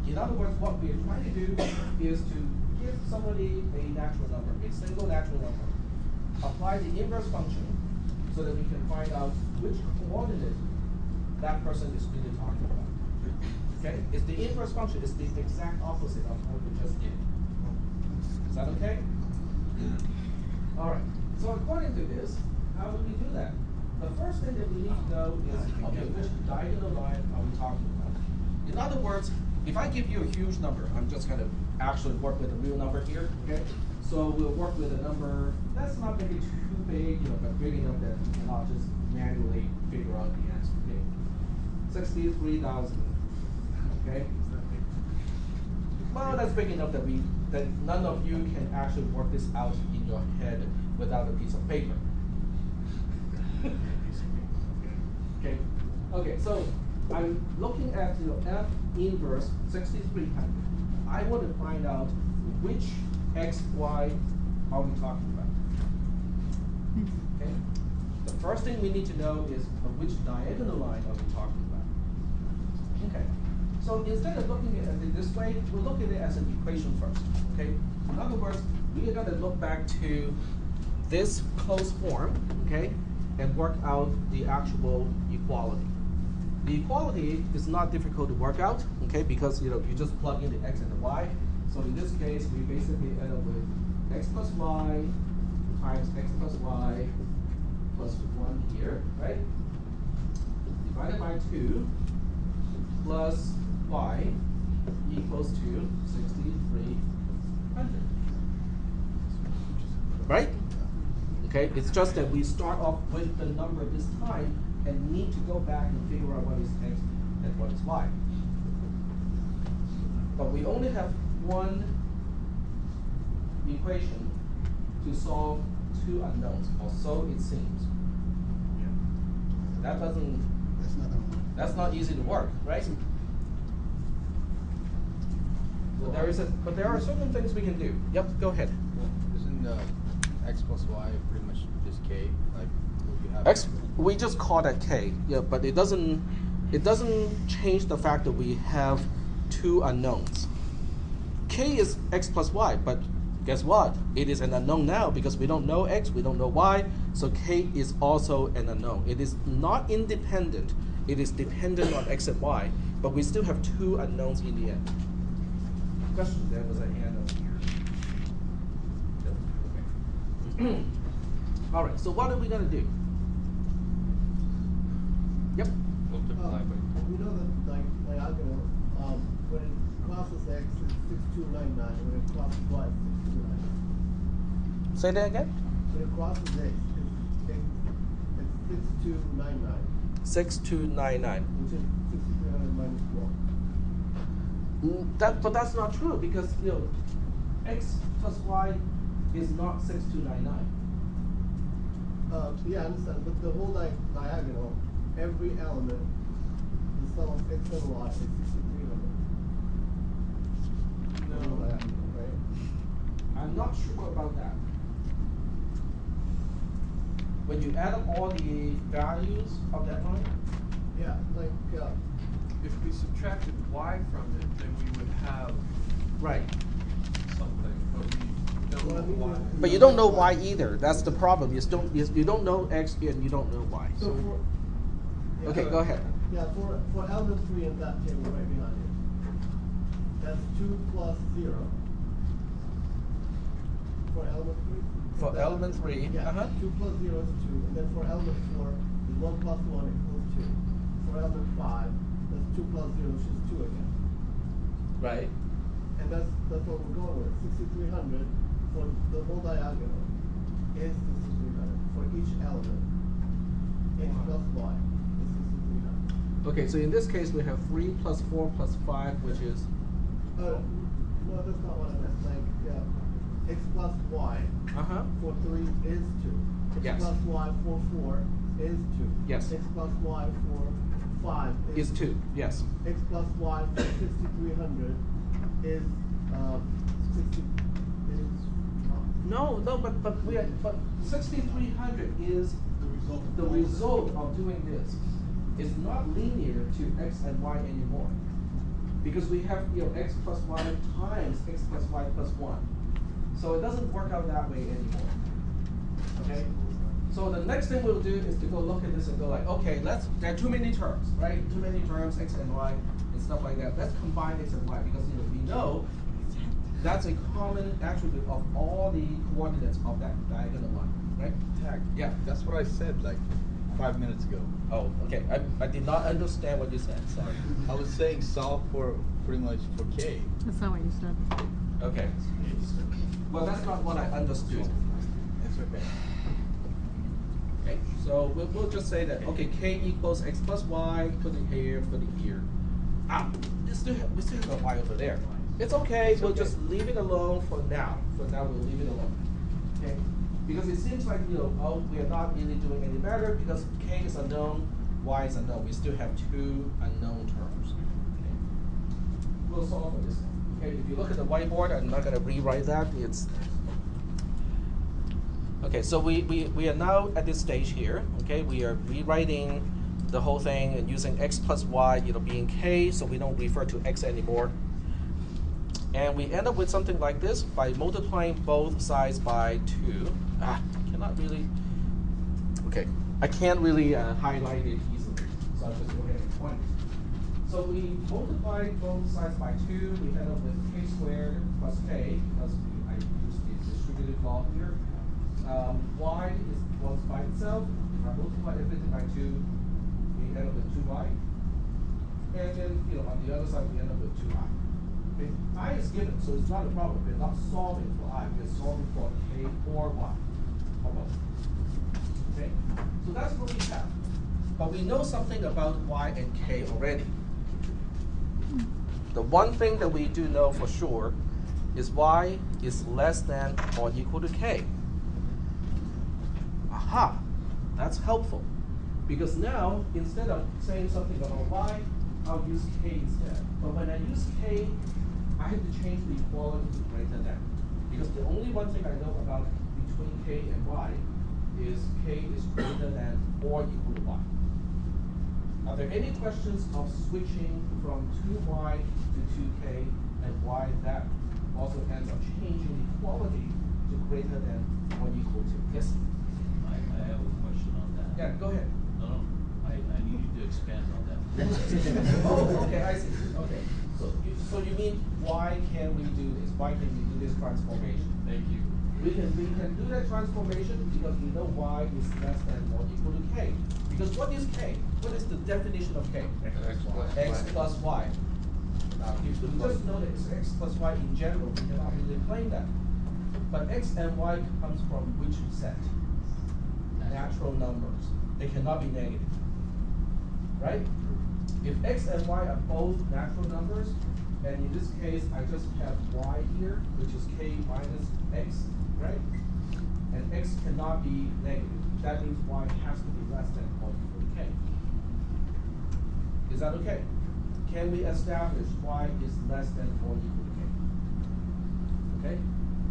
In other words, what we're trying to do is to give somebody a natural number, a single natural number, apply the inverse function so that we can find out which coordinate that person is really talking about. Okay? It's the inverse function. It's the exact opposite of what we just did. Is that okay? All right. So according to this, how do we do that? The first thing that we need to know is, okay, which diagonal line are we talking about? In other words, if I give you a huge number, I'm just going to actually work with a real number here, okay? So we'll work with a number that's not maybe too big, but big enough that we cannot just manually figure out the answer, okay? 63,000, okay? Well, that's big enough that none of you can actually work this out in your head without a piece of paper. Okay, so I'm looking at F inverse 6300. I want to find out which x, y are we talking about? Okay. The first thing we need to know is which diagonal line are we talking about? Okay. So instead of looking at it this way, we'll look at it as an equation first. Okay. In other words, we are going to look back to this closed form, okay, and work out the actual equality. The equality is not difficult to work out, okay, because you just plug in the x and the y. So in this case, we basically end up with x plus y times x plus y plus 1 here, right? Divided by 2 plus y equals to 6,300. Right? Okay, it's just that we start off with the number this time and need to go back and figure out what is x and what is y. But we only have one equation to solve two unknowns, or so it seems. That doesn't, That's not gonna work. that's not easy to work, right? But there are certain things we can do. Yep, go ahead. Isn't x plus y pretty much just k? Like you have X, we just call that k, yeah, but it doesn't change the fact that we have two unknowns. K is x plus y, but guess what? It is an unknown now because we don't know x, we don't know y, so k is also an unknown. It is not independent, it is dependent on x and y, but we still have two unknowns in the end. Question, there was a hand up here. Okay. All right, so what are we gonna do? Yep. Multiply by We know that diagonal, when it crosses x, it's 6299. When it crosses y, it's 6299. Say that again? When it crosses x, it's 6299, 6299. which is 6300 minus 12. But that's not true because x plus y is not 6299. Yeah, I understand, but the whole diagonal, every element, the sum of x and y is 6300. The whole diagonal, right? I'm not sure about that. When you add up all the values of that line, Yeah, If we subtracted y from it, then we would have right. something, but we don't Well, I know mean, why. But you don't know y either. That's the problem. You don't know x and you don't know y. so for, yeah, Okay, go ahead. Yeah, for element 3 in that table right behind it, that's 2 plus 0. For element 3? For element 3, Yeah, 2 plus 0 is 2, and then for element 4 is 1 plus 1 equals 2. For element 5, that's 2 plus 0, which is 2 again. Right. And that's what we're going with. 6,300 for the whole diagonal is 6,300 for each element. X plus y is 6,300. Okay, so in this case we have 3 plus 4 plus 5, which is No, that's not what I meant. X plus y for 3 is 2. X Yes. plus y for 4 is 2. Yes. X plus y for 5 is 2. Yes. X plus y for 6,300 is 60 is No, but 6,300 is the result of doing this. It's not linear to x and y anymore, because we have x plus y times x plus y plus 1. So it doesn't work out that way anymore. Okay. So the next thing we'll do is to go look at this and go like, okay, there are too many terms, right? Too many terms, x and y and stuff like that. Let's combine x and y because we know that's a common attribute of all the coordinates of that diagonal line, right? Tag. Yeah. That's what I said like 5 minutes ago. Oh, okay. I did not understand what you said. Sorry. I was saying solve for pretty much for k. That's not what you said. Okay. Well, that's not what I understood. It's okay. Okay. So we'll just say that k equals x plus y. Put it here. Put it here. We still have a y over there. It's okay. We'll just leave it alone for now. For now, we'll leave it alone. Okay. Because it seems like we are not really doing any better because k is unknown, y is unknown. We still have two unknown terms. Okay. We'll solve for this one. Okay, if you look at the whiteboard, I'm not gonna rewrite that, it's. Okay, so we are now at this stage here, okay? We are rewriting the whole thing and using x plus y, being k, so we don't refer to x anymore. And we end up with something like this by multiplying both sides by 2. Cannot really, okay, I can't really highlight it easily, so I'll just go ahead and point it. So we multiply both sides by 2, we end up with k squared plus k, because I used the distributive law here. Y was by itself. If I multiply everything by 2, we end up with 2y. And then, on the other side, we end up with 2i. Okay? I is given, so it's not a problem. We're not solving for I, we're solving for k or y. How about that? Okay? So that's what we have. But we know something about y and k already. The one thing that we do know for sure is y is less than or equal to k. Aha, that's helpful. Because now, instead of saying something about y, I'll use k instead. But when I use k, I have to change the equality to greater than. Because the only one thing I know about between k and y is k is greater than or equal to y. Are there any questions of switching from 2y to 2k and why that also ends up changing the equality to greater than or equal to? Yes? I have a question on that. Yeah, go ahead. No, I need you to expand on that. Oh, okay, I see. Okay. So you mean why can we do this? Why can we do this transformation? Thank you. We can do that transformation because we know y is less than or equal to k. Because what is k? What is the definition of k? X plus y. If we just know that it's x plus y in general, we cannot really claim that. But x and y comes from which set? Natural numbers. They cannot be negative. Right? If x and y are both natural numbers, and in this case I just have y here, which is k minus x, right? And x cannot be negative. That means y has to be less than or equal to k. Is that okay? Can we establish y is less than or equal to k? Okay?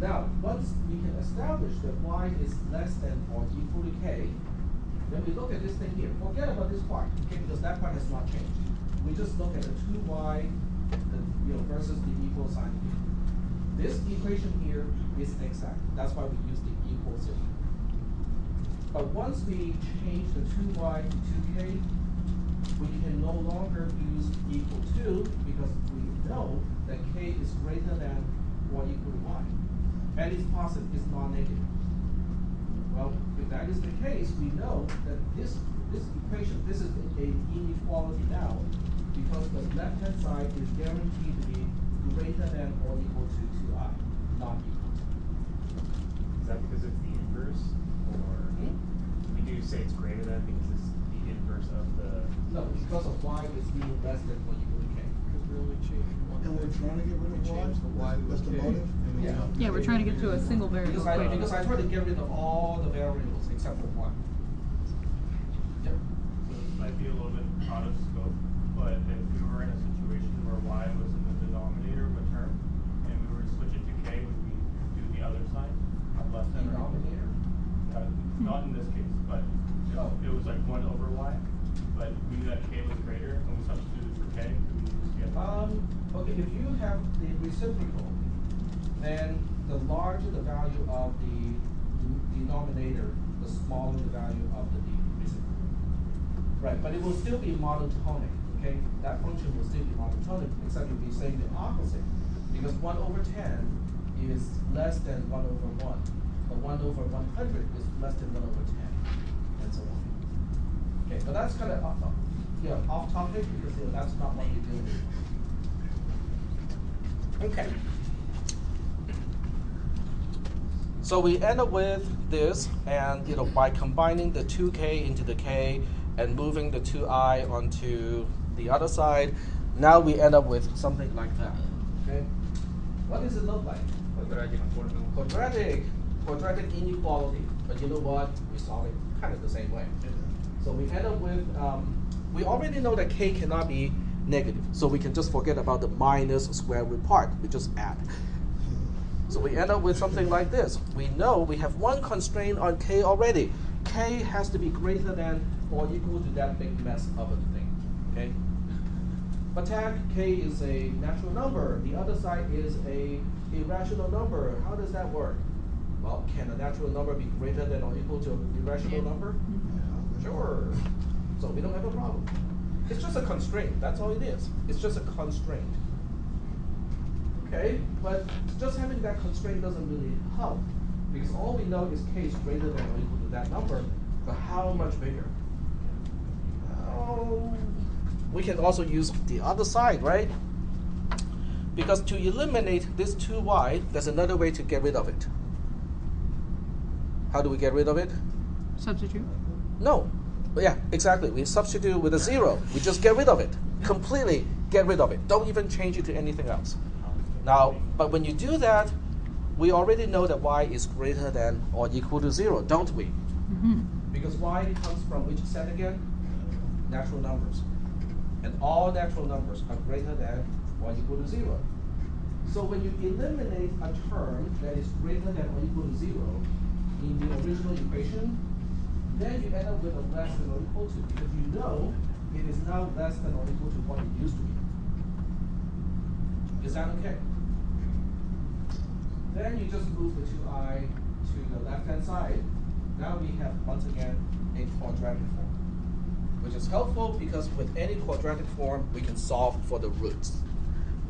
Now, once we can establish that y is less than or equal to k, then we look at this thing here. Forget about this part, okay? Because that part has not changed. We just look at the 2y versus the equal sign here. This equation here is exact. That's why we use the equal symbol. But once we change the 2y to 2k, we can no longer use equal to because we know that k is greater than or equal to y. And it's positive, it's non-negative. Well, if that is the case, we know that this equation, this is an inequality now because the left-hand side is guaranteed to be greater than or equal to 2i, not equal to. Is that because it's the inverse? Or we do say it's greater than because it's the inverse of the... No, because of y is being less than or equal to k. Because we only changed one. And we're trying to get rid of y, that's the motive? Yeah, we're trying to get to a single variable Because I equation. try to get rid of all the variables except for one. Yep. So this might be a little bit out of scope, but if we were in a situation where y was in the denominator of a term, and we were to switch it to k, would we do the other side? Less than or equal? Denominator? Not in this case, but if Oh. it was like 1 over y, but we knew that k was greater, and we substituted for k, could we use the other? Okay, if you have the reciprocal, then the larger the value of the denominator, the smaller the value of the reciprocal. Right, but it will still be monotonic, okay? That function will still be monotonic, except you'll be saying the opposite. Because 1 over 10 is less than 1 over 1. But 1 over 100 is less than 1 over 10, and so on. Okay, but that's kind of off topic because that's not what we do. Okay. So we end up with this, and by combining the 2k into the k and moving the 2i onto the other side, now we end up with something like that. Okay. What does it look like? Quadratic inequality. But you know what? We solve it kind of the same way. So we end up with we already know that k cannot be negative. So we can just forget about the minus square root part. We just add. So we end up with something like this. We know we have one constraint on k already. K has to be greater than or equal to that big mess of a thing. Okay? Attack, k is a natural number. The other side is a irrational number. How does that work? Well, can a natural number be greater than or equal to an irrational number? Sure. So we don't have a problem. It's just a constraint. That's all it is. It's just a constraint. Okay, but just having that constraint doesn't really help, because all we know is k is greater than or equal to that number, but how much bigger? We can also use the other side, right? Because to eliminate this 2y, there's another way to get rid of it. How do we get rid of it? Substitute. No. Yeah, exactly. We substitute with a 0. We just get rid of it. Completely get rid of it. Don't even change it to anything else. Now, but when you do that, we already know that y is greater than or equal to 0, don't we? Mm-hmm. Because y comes from which set again? Natural numbers. And all natural numbers are greater than or equal to 0. So when you eliminate a term that is greater than or equal to 0 in the original equation, then you end up with a less than or equal to, because you know it is now less than or equal to what it used to be. Is that okay? Then you just move the 2i to the left-hand side. Now we have, once again, a quadratic form, which is helpful because with any quadratic form, we can solve for the roots.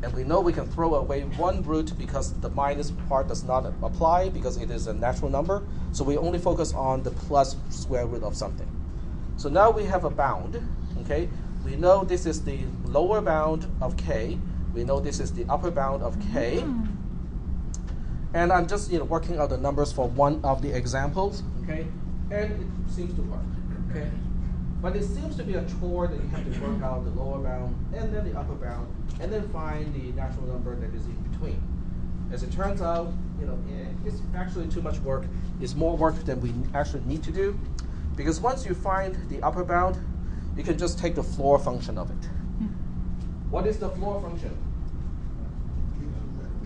And we know we can throw away one root because the minus part does not apply because it is a natural number. So we only focus on the plus square root of something. So now we have a bound, okay? We know this is the lower bound of k. We know this is the upper bound of k. And I'm just working out the numbers for one of the examples, okay? And it seems to work, okay? But it seems to be a chore that you have to work out the lower bound and then the upper bound and then find the natural number that is in between. As it turns out, it's actually too much work. It's more work than we actually need to do, because once you find the upper bound, you can just take the floor function of it. What is the floor function?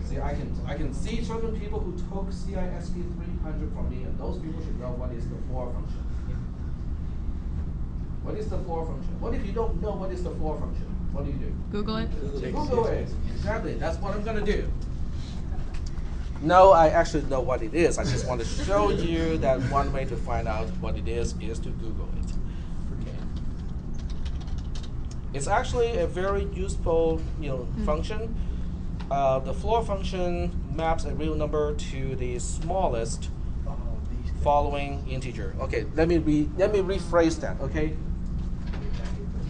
See, I can see certain people who took cisp 300 from me, and those people should know what is the floor function. What is the floor function? What if you don't know what is the floor function? What do you do? Google it. Google it. Exactly. That's what I'm going to do. No, I actually know what it is. I just want to show you that one way to find out what it is to Google it. Okay. It's actually a very useful, function. The floor function maps a real number to the smallest following integer. Okay, let me rephrase that. Okay.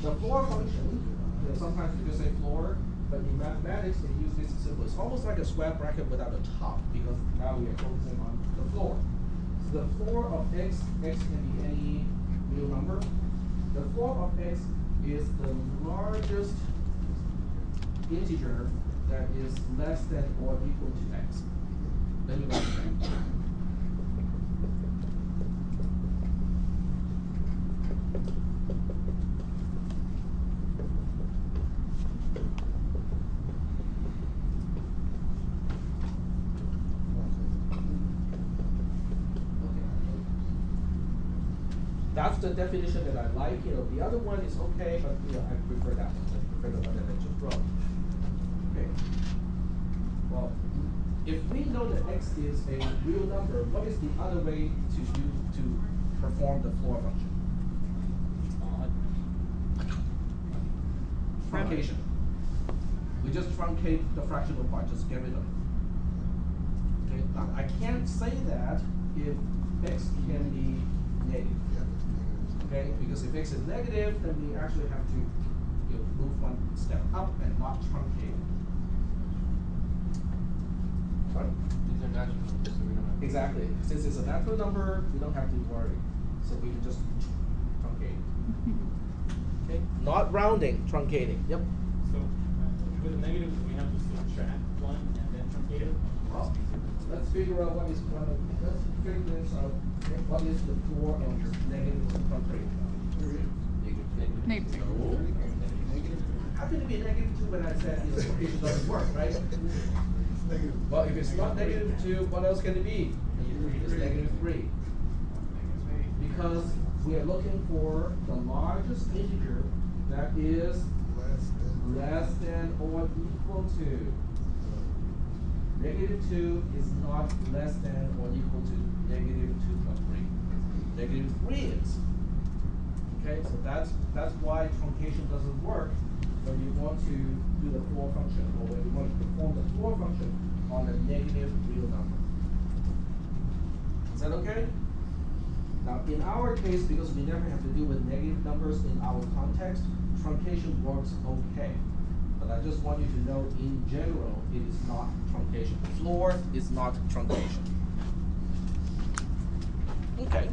The floor function, sometimes we just say floor, but in mathematics they use this symbol. It's almost like a square bracket without a top, because now we are focusing on the floor. So the floor of x can be any real number. The floor of x is the largest integer that is less than or equal to x. Let me write it down. That's the definition that I like. The other one is okay, but I prefer that one. I prefer the one that I just wrote. Okay. Well, if we know that x is a real number, what is the other way to perform the floor function? Truncation. We just truncate the fractional part, just get rid of it. Okay. Now, I can't say that if x can be negative. Okay, because if x is negative, then we actually have to move one step up and not truncate. Sorry? These are natural numbers, so we don't have to. Exactly. Since it's a natural number, we don't have to worry. So we can just truncate. Okay? Not rounding, truncating. Yep. So with the negative, we have to subtract one and then truncate it. Well, let's figure out what is let's figure this out. What is the floor of negative truncate? Negative. how can it be -2 when I said truncation doesn't work, right? It's negative. Well, if it's not -2, what else can it be? It's -3. Because we are looking for the largest integer that is less than or equal to. -2 is not less than or equal to -2 plus 3. -3 is. Okay, so that's why truncation doesn't work when you want to do the floor function, or when you want to perform the floor function on a negative real number. Is that okay? Now, in our case, because we never have to deal with negative numbers in our context, truncation works okay. But I just want you to know, in general, it is not truncation. Floor is not truncation. Okay.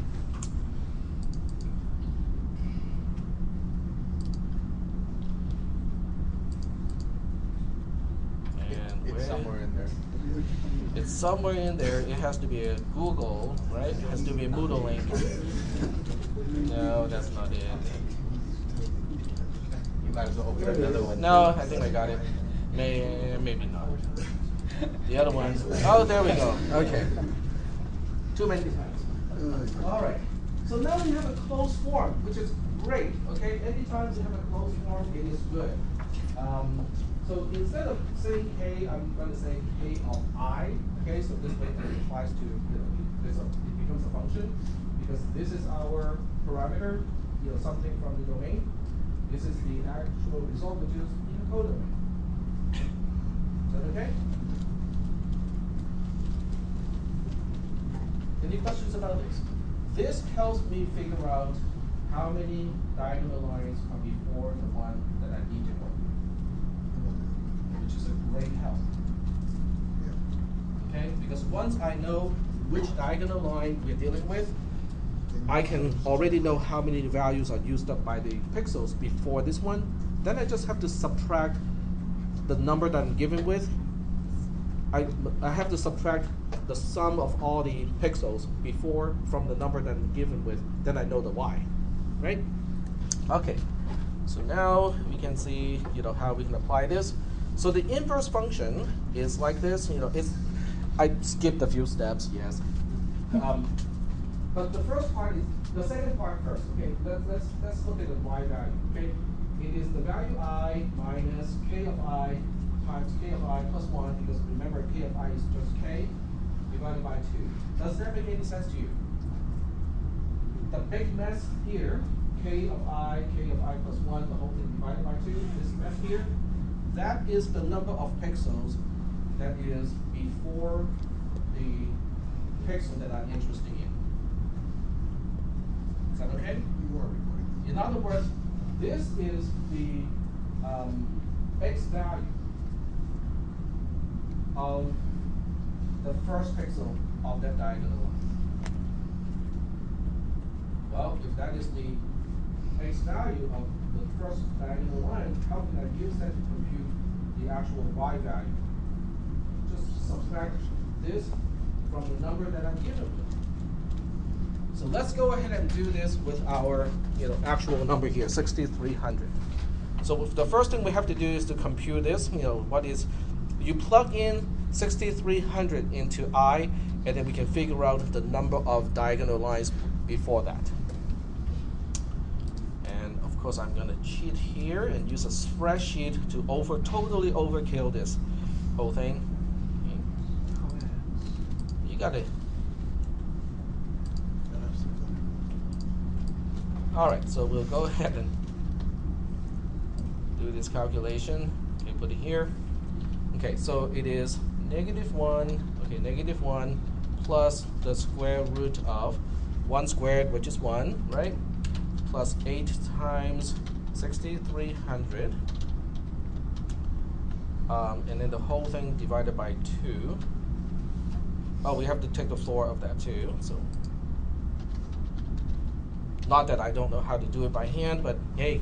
And It's somewhere in there. it's somewhere in there. It has to be a Google, right? It has to be a Moodle link. No, that's not it. You might as well open another one. No, I think I got it. Maybe not. The other one. Oh, there we go. Okay. Too many times. All right. So now we have a closed form, which is great. Okay. Anytime we have a closed form, it is good. So instead of saying k, I'm going to say k of I. Okay. So this way it applies to it becomes a function because this is our parameter. Something from the domain. This is the actual result, which is in the codomain. Is that okay? Any questions about this? This helps me figure out how many diagonal lines come before the one that I need to work with, which is a great help. Okay, because once I know which diagonal line we're dealing with, I can already know how many values are used up by the pixels before this one. Then I just have to subtract the number that I'm given with. I have to subtract the sum of all the pixels before from the number that I'm given with. Then I know the y, right? Okay. So now we can see, how we can apply this. So the inverse function is like this. I skipped a few steps, yes. But the first part is the second part first. Okay, let's look at the y value. Okay, it is the value I minus k of I times k of I plus 1, because remember k of I is just k divided by 2. Does that make any sense to you? The big mess here, k of I plus 1, the whole thing divided by 2, this mess here, that is the number of pixels that is before the pixel that I'm interested in. Is that okay? You are recording. In other words, this is the x value of the first pixel of that diagonal line. Well, if that is the x value of the first diagonal line, how can I use that to compute the actual y value? Just subtract this from the number that I'm given with. So let's go ahead and do this with our actual number here, 6,300. So the first thing we have to do is to compute this. You plug in 6,300 into I, and then we can figure out the number of diagonal lines before that. And of course, I'm going to cheat here and use a spreadsheet to totally overkill this whole thing. You got it. All right, so we'll go ahead and do this calculation. Okay, put it here. Okay, so it is -1, -1 plus the square root of 1 squared, which is 1, right? Plus 8 times 6,300. And then the whole thing divided by 2. Oh, we have to take the floor of that too, so. Not that I don't know how to do it by hand, but hey,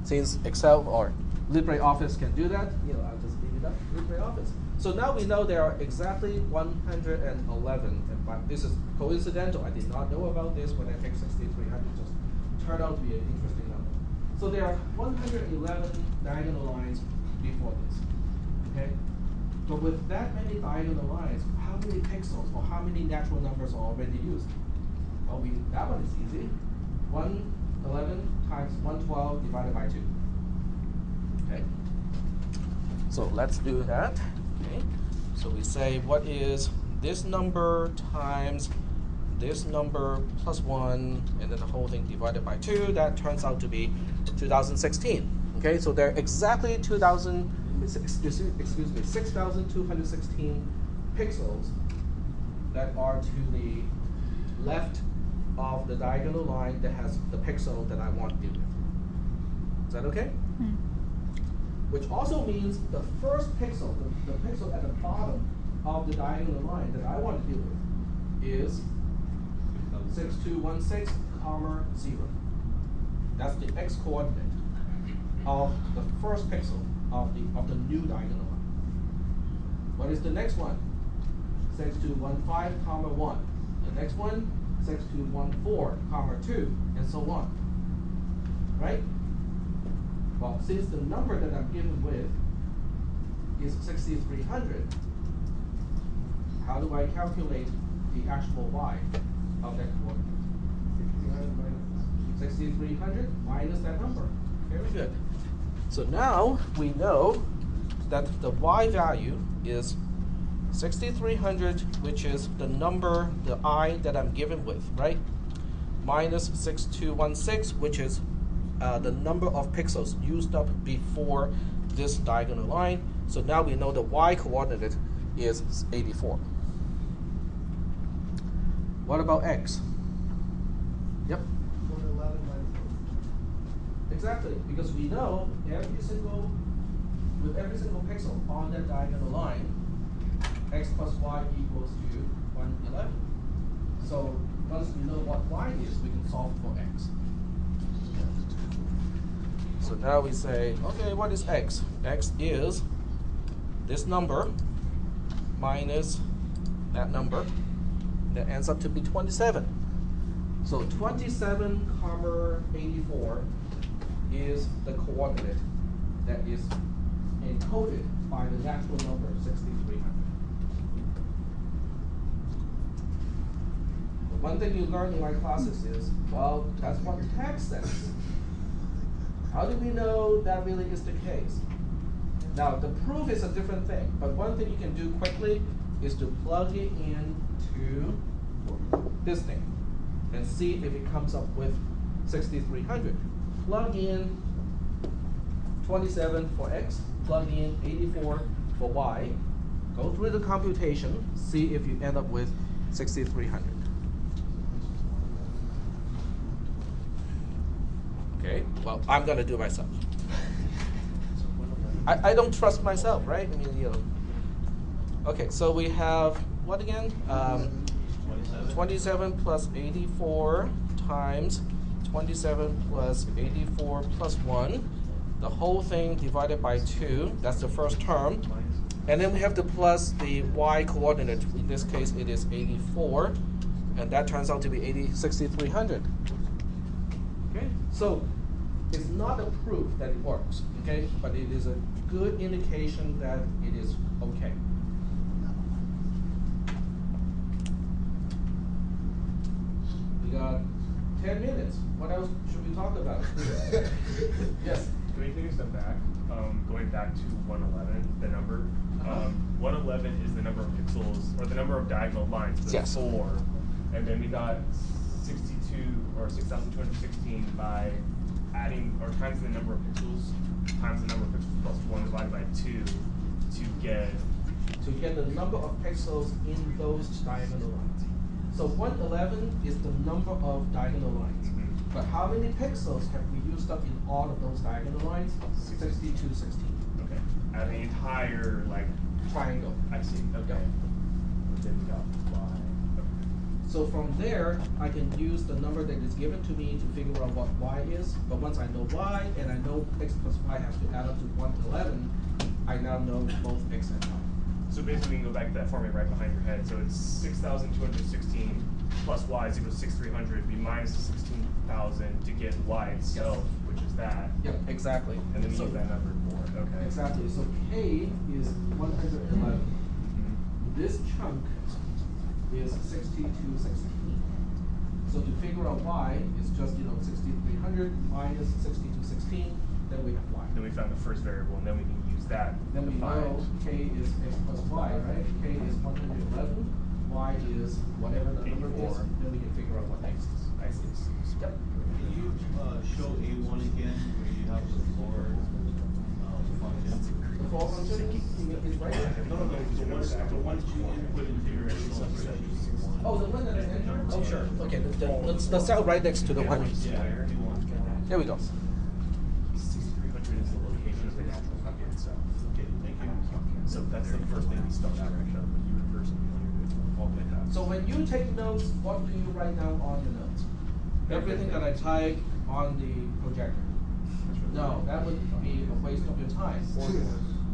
since Excel or LibreOffice can do that, I'll just leave it up to LibreOffice. So now we know there are exactly 111, but this is coincidental. I did not know about this when I picked 6,300. Just turned out to be an interesting number. So there are 111 diagonal lines before this, okay? But with that many diagonal lines, how many pixels or how many natural numbers are already used? Oh, that one is easy. 111 times 112 divided by 2. Okay? So let's do that. Okay? So we say, what is this number times this number plus 1, and then the whole thing divided by 2. That turns out to be 2016. Okay, so there are exactly 6,216 pixels that are to the left of the diagonal line that has the pixel that I want to deal with. Is that okay? Which also means the first pixel, the pixel at the bottom of the diagonal line that I want to deal with is 6216, 0. That's the x coordinate of the first pixel of the new diagonal line. What is the next one? 6215, 1. The next one, 6214, 2, and so on. Right? Well, since the number that I'm given with is 6300, how do I calculate the actual y of that coordinate? 6300 minus that number. Very good. So now we know that the y value is 6300, which is the number, the I that I'm given with, right? Minus 6216, which is the number of pixels used up before this diagonal line. So now we know the y coordinate is 84. What about x? Yep. 111 minus 1. Exactly, because we know with every single pixel on that diagonal line, x plus y equals to 111. So once we know what y is, we can solve for x. So now we say, okay, what is x? X is this number minus that number. That ends up to be 27. So 27, 84 is the coordinate that is encoded by the natural number 6300. One thing you learn in my classes is, well, that's what the text says. How do we know that really is the case? Now, the proof is a different thing, but one thing you can do quickly is to plug it into this thing and see if it comes up with 6300. Plug in 27 for x, plug in 84 for y, go through the computation, see if you end up with 6300. Okay, well, I'm gonna do it myself. I don't trust myself, right? I mean, you know. Okay, so we have what again? 27 plus 84 times 27 plus 84 plus 1. The whole thing divided by 2. That's the first term. And then we have to plus the y coordinate. In this case, it is 84. And that turns out to be 6,300. Okay, so it's not a proof that it works, okay? But it is a good indication that it is okay. We got 10 minutes. What else should we talk about? Yes? Can we take a step back? Going back to 111, the number. 111 is the number of pixels, or the number of diagonal lines, but Yes. 4. And then we got 62, or 6,216 by adding, or times the number of pixels, times the number of pixels plus 1 divided by 2 to get the number of pixels in those diagonal lines. So 111 is the number of diagonal lines. But how many pixels have we used up in all of those diagonal lines? 6216. Okay. Out of the entire, like, Triangle. I see. Okay. And then we got y. Okay. So from there, I can use the number that is given to me to figure out what y is. But once I know y, and I know x plus y has to add up to 111, I now know both x and y. So basically, we can go back to that formula right behind your head. So it's 6,216 plus y is equal to 6,300. We minus the 16,000 to get y itself, which is that. Yep, exactly. And then we So- use that number for, okay. Exactly, so K is 111. Mhm. This chunk is 6216. So to figure out Y is just, 6300 minus 6216, then we have Y. Then we found the first variable, and then we can use that Then to we find. know K is X plus Y, right? K is 111, Y is whatever the number is, 84. then we can figure out what X is. I see. Yep. Can you show A1 again, where you have the floor function? The floor function is right there. No, the ones you input into your Excel spreadsheet. Oh, the one that I entered? Oh, sure. Okay, the cell right next to the one. Yeah, A1. There we go. 6300 is the location of the natural number itself. Okay, thank you. So that's the first thing we start out with, but you reverse it all the way down. So when you take notes, what do you write down on the notes? Everything that I type on the projector. No, that would be a waste of your time.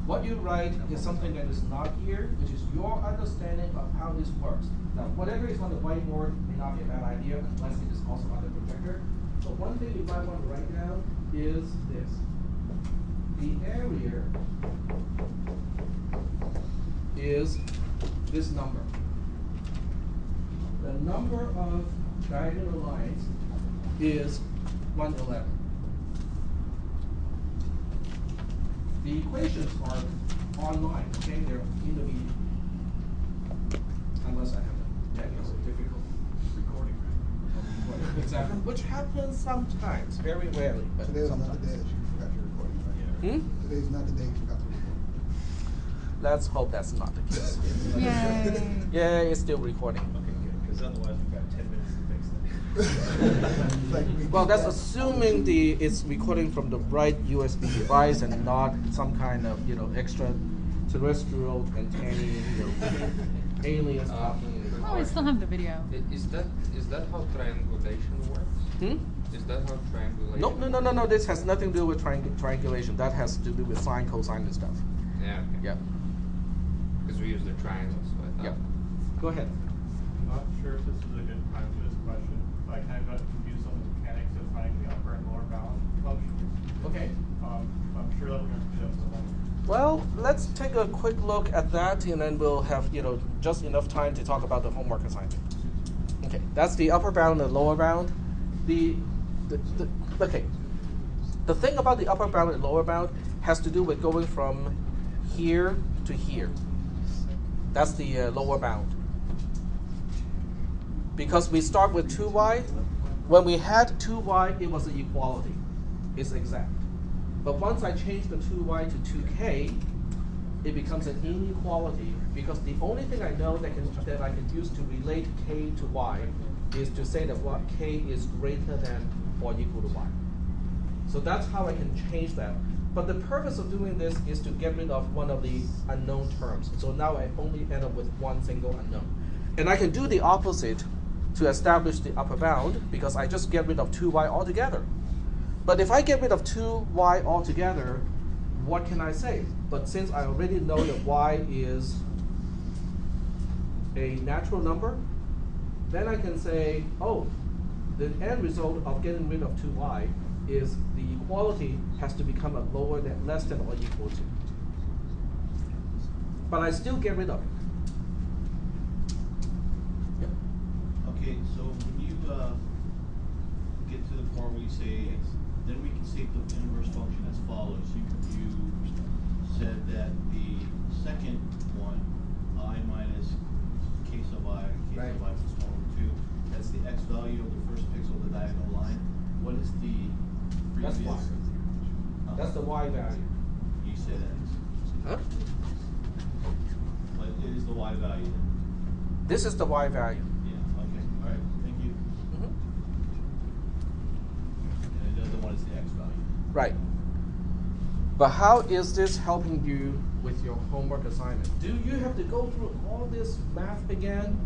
What you write is something that is not here, which is your understanding of how this works. Now, whatever is on the whiteboard may not be a bad idea unless it is also on the projector. So one thing you might want to write down is this. The area is this number. The number of diagonal lines is 111. The equations are online, okay? They're in the meeting. Unless I have a technical difficult recording. Exactly, which happens sometimes, very rarely, but Today was not the sometimes. day that you forgot your recording, right? Hmm? Today's not the day you forgot to record. Let's hope that's not the case. Yay. Yeah, it's still recording. Okay, good, because otherwise we've got 10 minutes to fix that. Like, we Well, did that's that. assuming it's recording from the right USB device and not some kind of, extraterrestrial containing, aliens talking. Oh, I still have the video. Is that how triangulation works? Hmm? Is that how triangulation? No. This has nothing to do with triangulation. That has to do with sine, cosine, and stuff. Yeah. Okay. Yeah. Because we use the triangle, so I thought. Yeah. Go ahead. I'm not sure if this is a good time for this question, but I kind of got confused on the mechanics of finding the upper and lower bound functions. Okay. I'm sure that we're going to do that for the moment. Well, let's take a quick look at that, and then we'll have just enough time to talk about the homework assignment. Okay, that's the upper bound and the lower bound. Okay. The thing about the upper bound and lower bound has to do with going from here to here. That's the lower bound. Because we start with 2y. When we had 2y, it was an equality. It's exact. But once I change the 2y to 2k, it becomes an inequality because the only thing I know that I can use to relate k to y is to say that what k is greater than or equal to y. So that's how I can change that. But the purpose of doing this is to get rid of one of the unknown terms. So now I only end up with one single unknown. And I can do the opposite to establish the upper bound because I just get rid of 2y altogether. But if I get rid of 2y altogether, what can I say? But since I already know that y is a natural number, then I can say, oh, the end result of getting rid of 2y is the equality has to become less than or equal to. But I still get rid of it. Yep. Okay, so when you get to the part where you say, then we can state the inverse function as follows. You said that the second one, I minus k sub I, k sub I plus 1 over 2, that's the x value of the first pixel of the diagonal line. What is the previous? That's y. That's the y value. You say that is. Huh? But it is the y value then. This is the y value. Yeah, okay, all right, thank you. Mhm. And the other one is the x value. Right. But how is this helping you with your homework assignment? Do you have to go through all this math again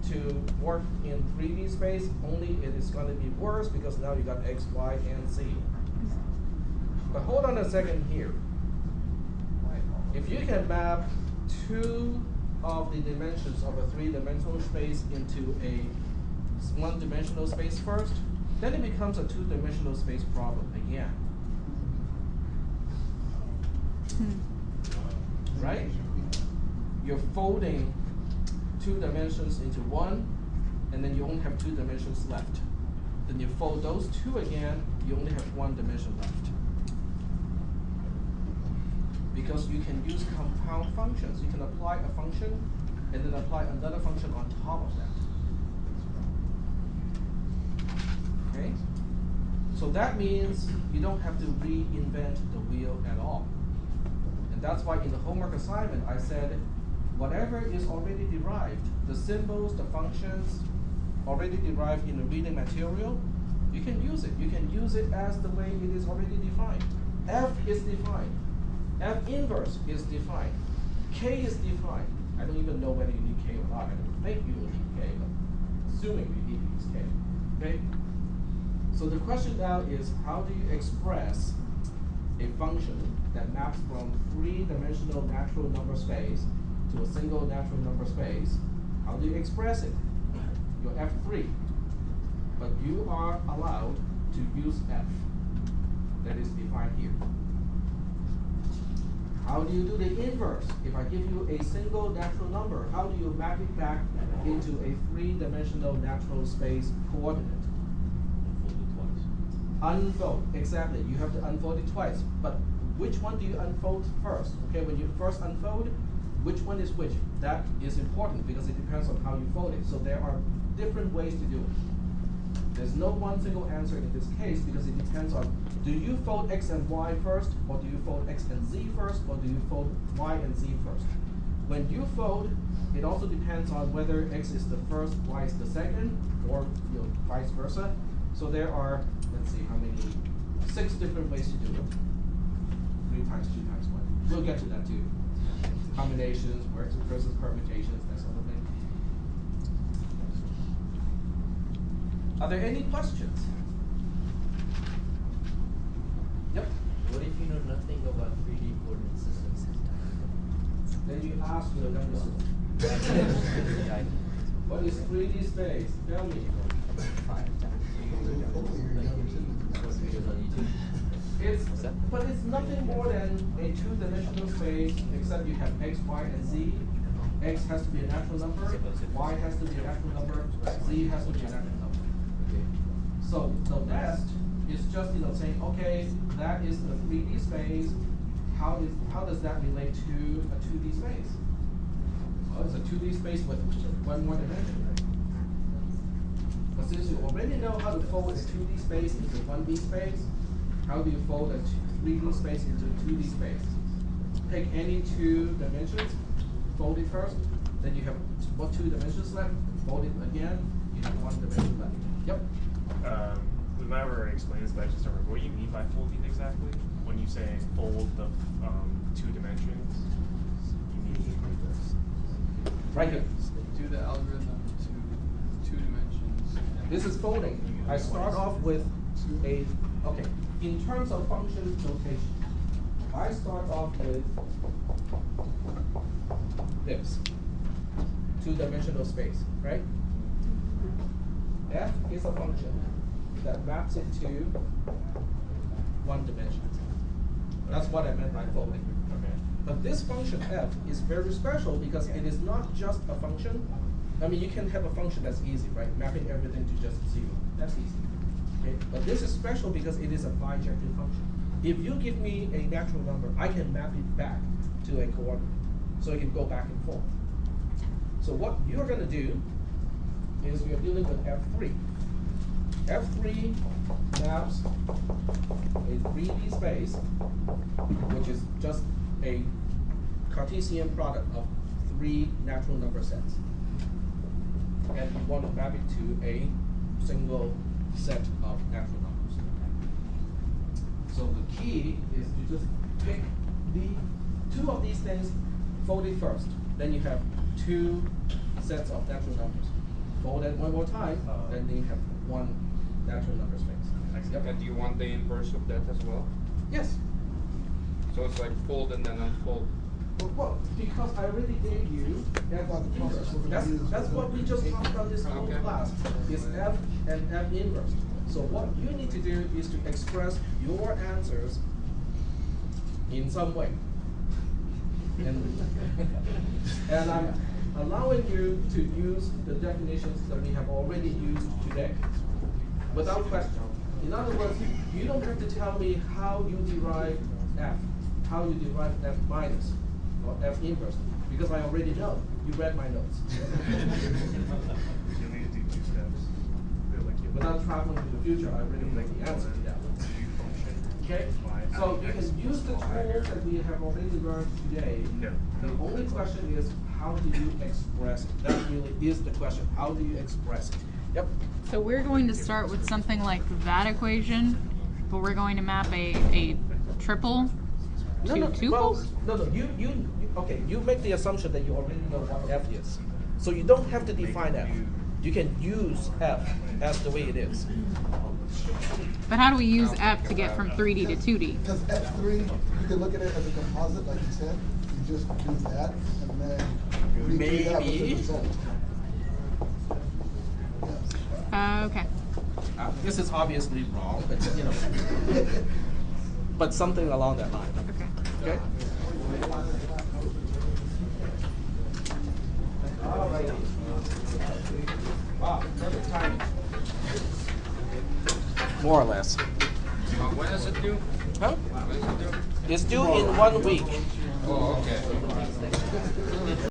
to work in 3D space? Only it is going to be worse because now you got x, y, and z. But hold on a second here. If you can map two of the dimensions of a three-dimensional space into a one-dimensional space first, then it becomes a two-dimensional space problem again. Right? You're folding two dimensions into one, and then you only have two dimensions left. Then you fold those two again, you only have one dimension left. Because you can use compound functions. You can apply a function and then apply another function on top of that. Okay? So that means you don't have to reinvent the wheel at all. And that's why in the homework assignment I said whatever is already derived, the symbols, the functions already derived in the reading material, you can use it. You can use it as the way it is already defined. F is defined. F inverse is defined. K is defined. I don't even know whether you need K or not. I don't think you will need K, but assuming you need to use K. Okay? So the question now is, how do you express a function that maps from three-dimensional natural number space to a single natural number space? How do you express it? Your F3. But you are allowed to use F. That is defined here. How do you do the inverse? If I give you a single natural number, how do you map it back into a three-dimensional natural space coordinate? Unfold, exactly. You have to unfold it twice. But which one do you unfold first? Okay, when you first unfold, which one is which? That is important because it depends on how you fold it. So there are different ways to do it. There's no one single answer in this case because it depends on, do you fold X and Y first, or do you fold X and Z first, or do you fold Y and Z first? When you fold, it also depends on whether X is the first, Y is the second, or vice versa. So there are, let's see, how many? 6 different ways to do it. 3 times 2 times 1. We'll get to that too. Combinations, versus permutations, that sort of thing. Are there any questions? Yep. What if you know nothing about 3D coordinate systems? Then you ask your number system. What is 3D space? Tell me. But it's nothing more than a two-dimensional space, except you have X, Y, and Z. X has to be a natural number, Y has to be a natural number, Z has to be a natural number. So the rest is just saying, okay, that is the 3D space. How does that relate to a 2D space? Well, it's a 2D space with one more dimension. But since you already know how to fold a 2D space into 1D space, how do you fold a 3D space into 2D space? Pick any 2 dimensions, fold it first, then you have 2 dimensions left, fold it again, you have 1 dimension left. Yep. We might have already explained this, but I just don't remember. What do you mean by folding exactly? When you say fold the 2 dimensions, you mean this. Right here. Do the algorithm to 2 dimensions. This is folding. I start off with a, okay, in terms of function notation, I start off with this, 2-dimensional space, right? F is a function that maps into 1 dimension. That's what I meant by folding. Okay. But this function F is very special because it is not just a function. I mean, you can have a function that's easy, right? Mapping everything to just 0. That's easy. Okay? But this is special because it is a bijective function. If you give me a natural number, I can map it back to a coordinate. So it can go back and forth. So what you're going to do is you're dealing with F3. F3 maps a 3D space, which is just a Cartesian product of 3 natural number sets. And you want to map it to a single set of natural numbers. So the key is to just pick the 2 of these things, fold it first. Then you have 2 sets of natural numbers. Fold it one more time, then you have 1 natural number space. Yep. And do you want the inverse of that as well? Yes. So it's like fold and then unfold. Well, because I already gave you F inverse. That's what we just talked about this whole class, is F and F inverse. So what you need to do is to express your answers in some way. And I'm allowing you to use the definitions that we have already used today, without question. In other words, you don't have to tell me how you derive f, how you derive f minus, or f inverse, because I already know. You read my notes. You'll need to do 2 steps. They're like you- Without traveling to the future, I already know the answer to that one. Okay? So you can use the tools that we have already learned today. No. The only question is, how do you express it? That really is the question. How do you express it? Yep. So we're going to start with something like that equation, but we're going to map a triple to tuples? No, okay, you make the assumption that you already know what f is. So you don't have to define f. You can use f as the way it is. But how do we use f to get from 3D to 2D? Because F3, you can look at it as a composite, like you said. You just do that, and then redo that with the Maybe. result. Yes. Okay. This is obviously wrong, but you know, but something along that line. Okay. Okay. All right. Wow, perfect timing. More or less. When is it due? Huh? When is it due? It's due in 1 week. Oh, okay.